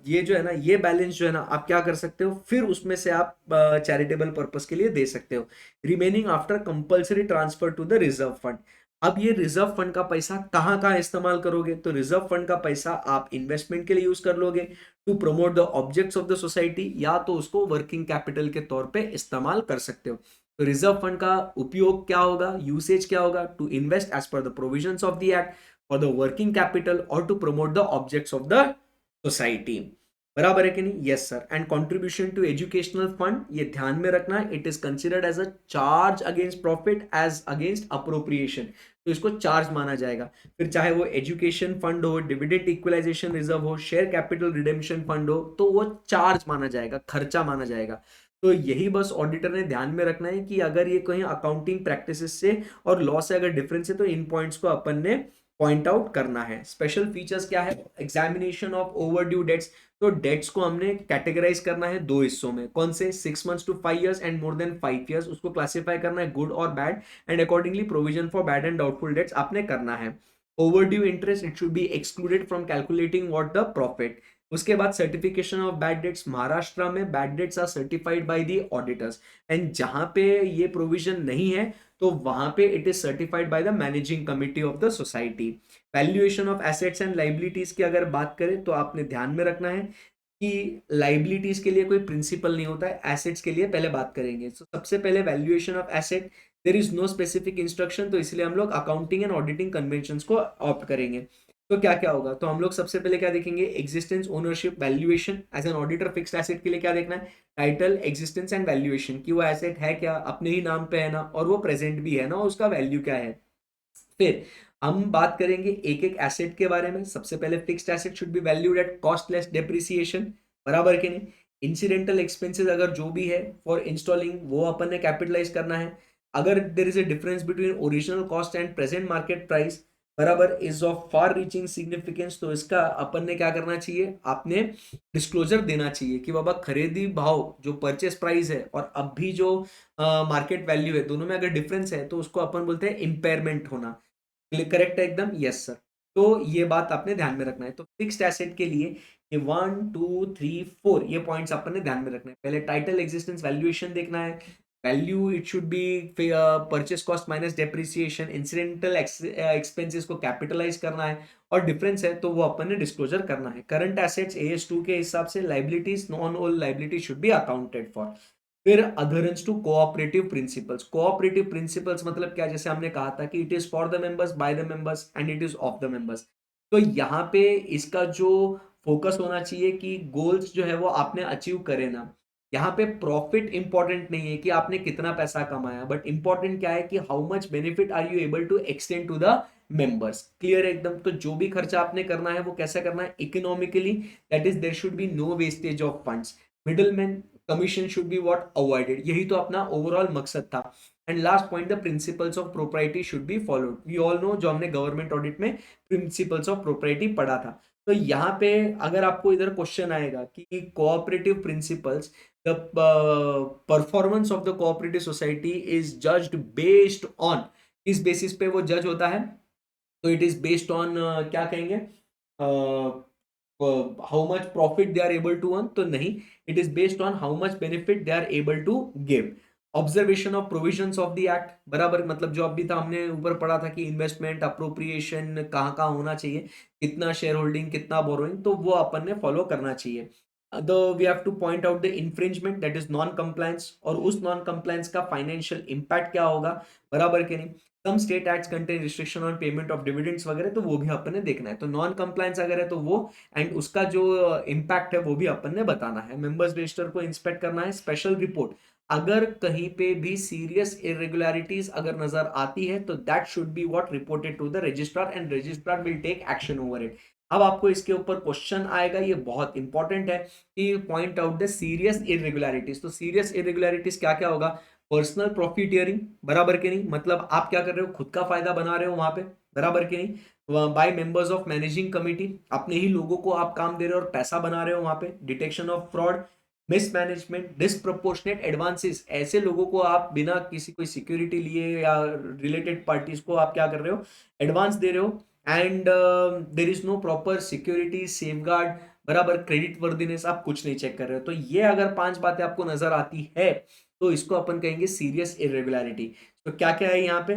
ये जो है ना, ये बैलेंस जो है ना, आप क्या कर सकते हो, फिर उसमें से आप चैरिटेबल पर्पस के लिए दे सकते हो, remaining after compulsory transfer to the reserve fund. अब ये रिजर्व फंड का पैसा कहाँ कहाँ इस्तेमाल करोगे? तो रिजर्व फंड का पैसा आप इन्वेस्टमेंट के लिए यूज कर लोगे, to promote the objects of the society, या तो उसको वर्किंग कैपिटल के तौर पे इस्तेमाल कर सकते हो। तो रिजर्व फंड का उपयोग क्या होगा, यूसेज क्या होगा? To invest as per the provisions of the act, for the working capital or to promote the objects of the society। बराबर है कि नहीं? Yes sir. And contribution to educational fund, ये ध्यान में रखना है, it is considered as a charge against profit as against appropriation. तो इसको चार्ज माना जाएगा, फिर चाहे वो एजुकेशन फंड हो, डिविडेंड इक्वलाइजेशन रिजर्व हो, शेयर कैपिटल रिडेम्पशन फंड हो, तो वो चार्ज माना जाएगा, खर्चा माना जाएगा। तो यही बस ऑडिटर ने ध्यान में रखना है कि अगर ये कहीं अकाउंटिंग प्रैक्टिसेस से और लॉ से अगर डिफरेंस है तो इन पॉइंट्स को अपन ने पॉइंट आउट करना है। स्पेशल फीचर्स क्या है? Examination of overdue debts. तो डेट्स को हमने कैटेगराइज करना है दो हिस्सों में, कौन से? 6 months to 5 years and more than 5 years। उसको क्लासिफाई करना है गुड और bad, and accordingly provision for bad and doubtful debts आपने करना है। Overdue interest, it should be excluded from calculating what the profit. उसके बाद certification of bad debts, Maharashtra में bad debts are certified by the auditors, and जहां पे ये provision नहीं है तो वहां पे it is certified by the managing committee of the society. Valuation of assets and liabilities की अगर बात करें तो आपने ध्यान में रखना है कि लाइबिलिटीज के लिए कोई प्रिंसिपल नहीं होता है, एसेट्स के लिए पहले बात करेंगे। तो सबसे पहले valuation of asset, there is no specific instruction, तो इसलिए हम लोग अकाउंटिंग एंड ऑडिटिंग कन्वेंशन को ऑप्ट करेंगे। तो क्या क्या होगा? तो हम लोग सबसे पहले क्या देखेंगे? Existence, ownership, valuation. As an auditor fixed asset के लिए क्या देखना है? टाइटल, एग्जिस्टेंस एंड वैल्यूएशन, कि वो एसेट है क्या, अपने ही नाम पे है ना, और वो प्रेजेंट भी है ना, उसका वैल्यू क्या है। फिर हम बात करेंगे एक एक एसेट के बारे में। सबसे पहले fixed asset should be valued at cost less depreciation, बराबर के नहीं? इंसिडेंटल एक्सपेंसेस अगर जो भी है फॉर इंस्टॉलिंग, वो अपन ने कैपिटलाइज करना है। अगर there is a difference between original cost and present market price, बराबर, is of far reaching significance, तो इसका अपन ने क्या करना चाहिए? आपने डिस्क्लोजर देना चाहिए कि बाबा खरीदी भाव जो परचेस प्राइस है और अभी जो मार्केट वैल्यू है, दोनों में अगर डिफरेंस है तो उसको अपन बोलते हैं इम्पेयरमेंट होना। करेक्ट है एकदम? Yes sir. तो ये बात आपने ध्यान में रखना है। तो फिक्स्ड एसेट के लिए ये 1 2 3 4 ये पॉइंट्स अपन ने ध्यान में रखना है। पहले टाइटल, एग्जिस्टेंस, वैल्यूएशन देखना है। Value it should B purchase cost minus depreciation, incidental expenses को कैपिटलाइज करना है, और डिफरेंस है तो वो अपन ने डिस्क्लोजर करना है। करंट एसेट्स AS2 के हिसाब से, liabilities, known all liability should be accounted for. फिर adherence to cooperative principles. Cooperative principles मतलब क्या? जैसे हमने कहा था कि it is for the members, by the members and it is of the members. तो यहाँ पे इसका जो फोकस होना चाहिए कि गोल्स जो है वो आपने अचीव करे ना। यहाँ पे प्रॉफिट इंपॉर्टेंट नहीं है कि आपने कितना पैसा कमाया, बट इंपॉर्टेंट क्या है कि how much benefit are you able to extend to the members. Clear एकदम? तो जो भी खर्चा आपने करना है वो कैसे करना है? Economically, that is there should be no wastage of funds. Middleman, commission should be what? Avoided. यही तो अपना ओवरऑल मकसद था। And last point, the principles of propriety should be followed. We all know, जो हमने गवर्नमेंट ऑडिट में principles of propriety पढ़ा था। तो यहाँ पे अगर आपको इधर क्वेश्चन आएगा कि cooperative principles, the performance of the cooperative society is judged based on, इस बेसिस पे वो जज होता है, तो इट इज बेस्ड ऑन क्या कहेंगे, how much profit they are able to earn, तो नहीं, it is based on how much benefit they are able to give. Observation of provisions of the act, बराबर, मतलब जो अभी था हमने ऊपर पढ़ा था कि इन्वेस्टमेंट अप्रोप्रिएशन कहाँ कहाँ होना चाहिए, कितना शेयर होल्डिंग, कितना बोरोइंग, तो वो अपन ने फॉलो करना चाहिए। We have to point out the infringement, that is non compliance, और उस नॉन कंप्लायंस का फाइनेंशियल इंपैक्ट क्या होगा, बराबर के नहीं। Some state acts contain restriction on payment of dividends वगैरह, तो वो भी अपन ने देखना है। तो नॉन कंप्लायंस अगर है तो वो, एंड उसका जो इम्पैक्ट है वो भी अपन ने बताना है। मेंबर्स रजिस्टर को इंस्पेक्ट करना है। स्पेशल रिपोर्ट, अगर कहीं पे भी सीरियस इरेगुलरिटीज अगर नजर आती है तो that should be what reported to the registrar, and registrar will take action over it. अब आपको इसके ऊपर क्वेश्चन आएगा, ये बहुत इंपॉर्टेंट है कि point out the serious irregularities. तो सीरियस इरेगुलरिटीज क्या क्या होगा, पर्सनल प्रॉफिटियरिंग, बराबर के नहीं, मतलब आप क्या कर रहे हो, खुद का फायदा बना रहे हो वहां पे, बराबर के नहीं। By members of managing committee, अपने ही लोगों को आप काम दे रहे हो और पैसा बना रहे हो वहां पे। Detection of fraud, mismanagement, disproportionate advances, ऐसे लोगों को आप बिना किसी कोई सिक्योरिटी लिए या रिलेटेड पार्टीज को आप क्या कर रहे हो, एडवांस दे रहे हो। And there is no proper security safeguard, बराबर, क्रेडिट वर्दीनेस, आप कुछ नहीं चेक कर रहे हो। तो ये अगर 5 बातें आपको नजर आती है तो इसको अपन कहेंगे सीरियस इरेगुलरिटी। तो क्या क्या है यहाँ पे,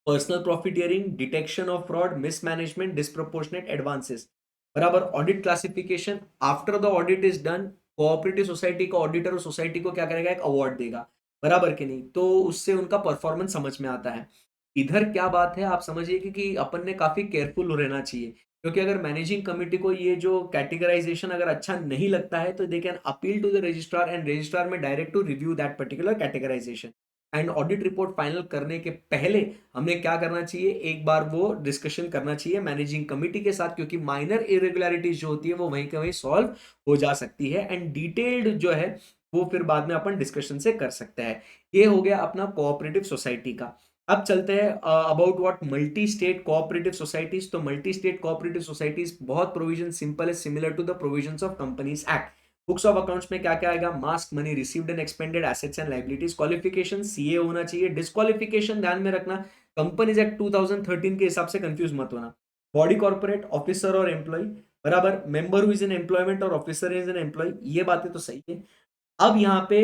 personal profiteering, detection of fraud, mismanagement, disproportionate advances, बराबर। Audit classification, after the audit is done, cooperative society का ऑडिटर उस सोसाइटी को क्या करेगा, एक अवार्ड देगा, बराबर के नहीं, तो उससे उनका परफॉर्मेंस समझ में आता है। इधर क्या बात है आप समझिए कि अपन ने काफी केयरफुल रहना चाहिए, क्योंकि अगर मैनेजिंग कमेटी को ये जो कैटेगराइजेशन अगर अच्छा नहीं लगता है तो they can appeal to the registrar, and registrar may direct to review that particular categorisation. And audit report final करने के पहले हमें क्या करना चाहिए, एक बार वो डिस्कशन करना चाहिए मैनेजिंग कमिटी के साथ, क्योंकि माइनर इरेगुलरिटीज जो होती है वो वहीं के वहीं सॉल्व हो जा सकती है, एंड डिटेल्ड जो है वो फिर बाद में अपन डिस्कशन से कर सकते हैं। ये हो गया अपना कोऑपरेटिव सोसाइटी का। अब चलते हैं about what multi state cooperative societies. तो मल्टी स्टेट कोऑपरेटिव सोसाइटीज बहुत प्रोविजन सिंपल है, similar to the provisions of companies act. Books of accounts में क्या क्या आएगा, mask, money received and expended, assets and liabilities. Qualification CA होना चाहिए। Disqualification ध्यान में रखना, कंपनीज एक्ट 2013 के हिसाब से कंफ्यूज मत होना। बॉडी कॉर्पोरेट, ऑफिसर और एम्प्लॉय, बराबर, member who is in employment और ऑफिसर इज एन एम्प्लॉय, ये बातें तो सही है। अब यहाँ पे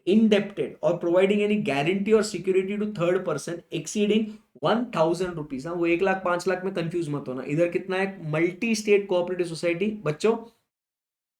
इनडेप्टेड और प्रोवाइडिंग एनी गारंटी और security to third person exceeding 1000 rupees, वो 1 लाख 5 लाख में कंफ्यूज मत होना। इधर कितना है, मल्टी स्टेट कोऑपरेटिव सोसाइटी बच्चों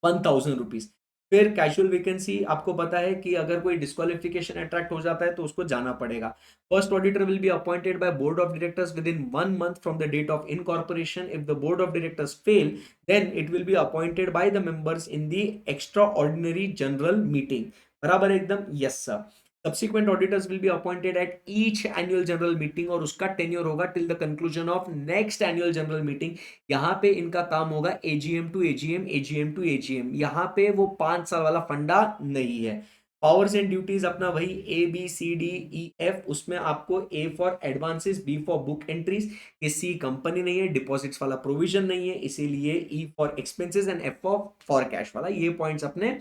1000 रुपीज। फिर कैजुअल वैकेंसी, आपको पता है कि अगर कोई डिस्क्वालिफिकेशन अट्रैक्ट हो जाता है तो उसको जाना पड़ेगा। First auditor will be appointed by board of directors within 1 month from the date of incorporation. If the board of directors fail then it will be appointed by the members in the extra ordinary general meeting, बराबर एकदम, yes sir. Subsequent auditors will be appointed at each annual general meeting, और उसका tenure होगा till the conclusion of next annual general meeting. यहाँ पे इनका काम होगा AGM to AGM, AGM to AGM. यहाँ पे वो 5 साल वाला फंडा नहीं है। पावर्स एंड ड्यूटीज अपना वही ABCDEF, उसमें आपको A for advances, B for book entries, ये C कंपनी नहीं है, डिपॉजिट्स वाला प्रोविजन नहीं है, इसीलिए E for expenses and F for cash वाला। ये पॉइंट्स अपने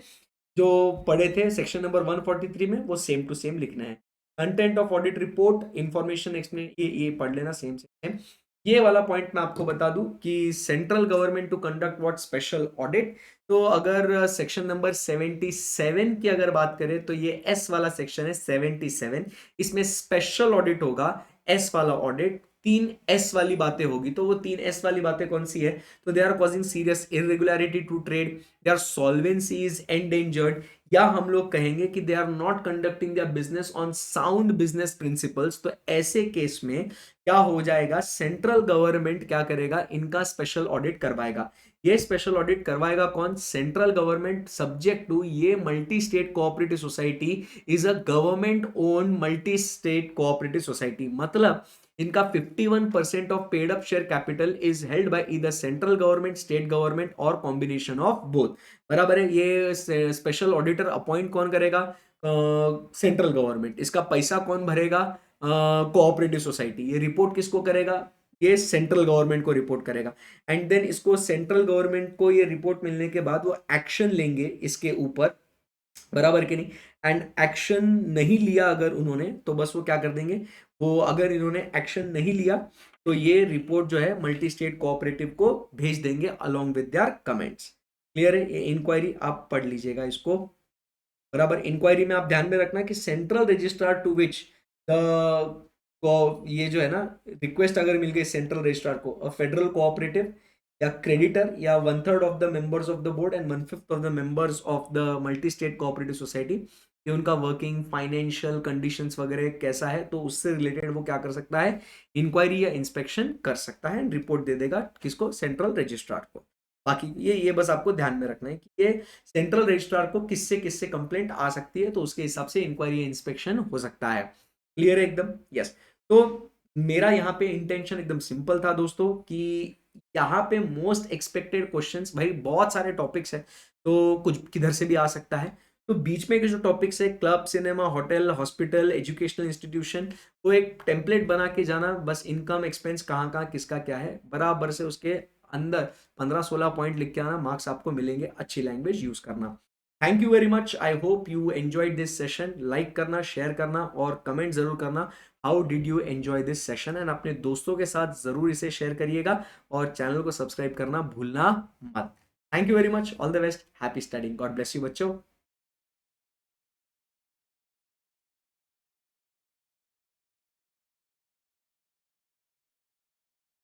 जो पढ़े थे सेक्शन नंबर 143 में वो सेम टू सेम लिखना है। Content of audit report, information explain, ये पढ़ लेना सेम सेम। ये वाला पॉइंट मैं आपको बता दूं कि central government to conduct what special audit. तो अगर सेक्शन नंबर 77 की अगर बात करें तो ये एस वाला सेक्शन है 77, इसमें स्पेशल ऑडिट होगा, एस वाला ऑडिट। 3S वाली बातें होगी, तो वो 3S वाली बातें कौन सी है, तो they are causing serious irregularity to trade, they are solvency is endangered, या हम लोग कहेंगे कि they are not conducting their business on sound business principles. तो ऐसे केस में क्या हो जाएगा, सेंट्रल गवर्नमेंट क्या करेगा, इनका स्पेशल ऑडिट करवाएगा। ये स्पेशल ऑडिट करवाएगा कौन, सेंट्रल गवर्नमेंट, सब्जेक्ट टू ये multi state cooperative society is a government own multi state cooperative society. मतलब इनका 51% of paid up share capital is held by either central government, state government और combination of both, बराबर है। ये special auditor appoint कौन करेगा, central government, इसका पैसा कौन भरेगा, कोऑपरेटिव सोसाइटी, ये रिपोर्ट किसको करेगा, ये सेंट्रल गवर्नमेंट को रिपोर्ट करेगा। एंड देन इसको सेंट्रल गवर्नमेंट को ये रिपोर्ट मिलने के बाद वो एक्शन लेंगे इसके ऊपर, बराबर कि नहीं। एंड एक्शन नहीं लिया अगर उन्होंने, तो बस वो क्या कर देंगे, वो अगर इन्होंने एक्शन नहीं लिया तो ये रिपोर्ट जो है मल्टी स्टेट कोऑपरेटिव को भेज देंगे along with their comments. Clear है, ये इंक्वायरी आप पढ़ लीजिएगा इसको, बराबर। इंक्वायरी में आप ध्यान में रखना कि central registrar to which the ये जो है ना, रिक्वेस्ट अगर मिल गई सेंट्रल रजिस्ट्रार को, फेडरल कोऑपरेटिव या क्रेडिटर या 1/3 of the members of the board and 1/5 of the members of the multi state cooperative society, कि उनका वर्किंग फाइनेंशियल कंडीशंस वगैरह कैसा है, तो उससे रिलेटेड वो क्या कर सकता है, इंक्वायरी या इंस्पेक्शन कर सकता है एंड रिपोर्ट दे देगा किसको, सेंट्रल रजिस्ट्रार को। बाकी ये बस आपको ध्यान में रखना है कि ये सेंट्रल रजिस्ट्रार को किससे किससे कंप्लेंट आ सकती है, तो उसके हिसाब से इंक्वायरी इंस्पेक्शन हो सकता है। क्लियर है एकदम, यस। तो मेरा यहाँ पे इंटेंशन एकदम सिंपल था दोस्तों, कि यहाँ पे मोस्ट एक्सपेक्टेड क्वेश्चंस, भाई बहुत सारे टॉपिक्स है तो कुछ किधर से भी आ सकता है, तो बीच में के जो टॉपिक्स है, club, cinema, hotel, hospital, educational institution, वो एक टेम्पलेट बना के जाना, बस इनकम एक्सपेंस कहाँ कहाँ किसका क्या है, बराबर से उसके अंदर 15-16 पॉइंट लिख के आना, मार्क्स आपको मिलेंगे, अच्छी लैंग्वेज यूज करना। Thank you very much, I hope you enjoyed this session. Like करना, शेयर करना और कमेंट जरूर करना, how did you enjoy this session, and अपने दोस्तों के साथ जरूर इसे शेयर करिएगा और चैनल को सब्सक्राइब करना भूलना मत। Thank you very much, all the best, happy studying, God bless you बच्चों।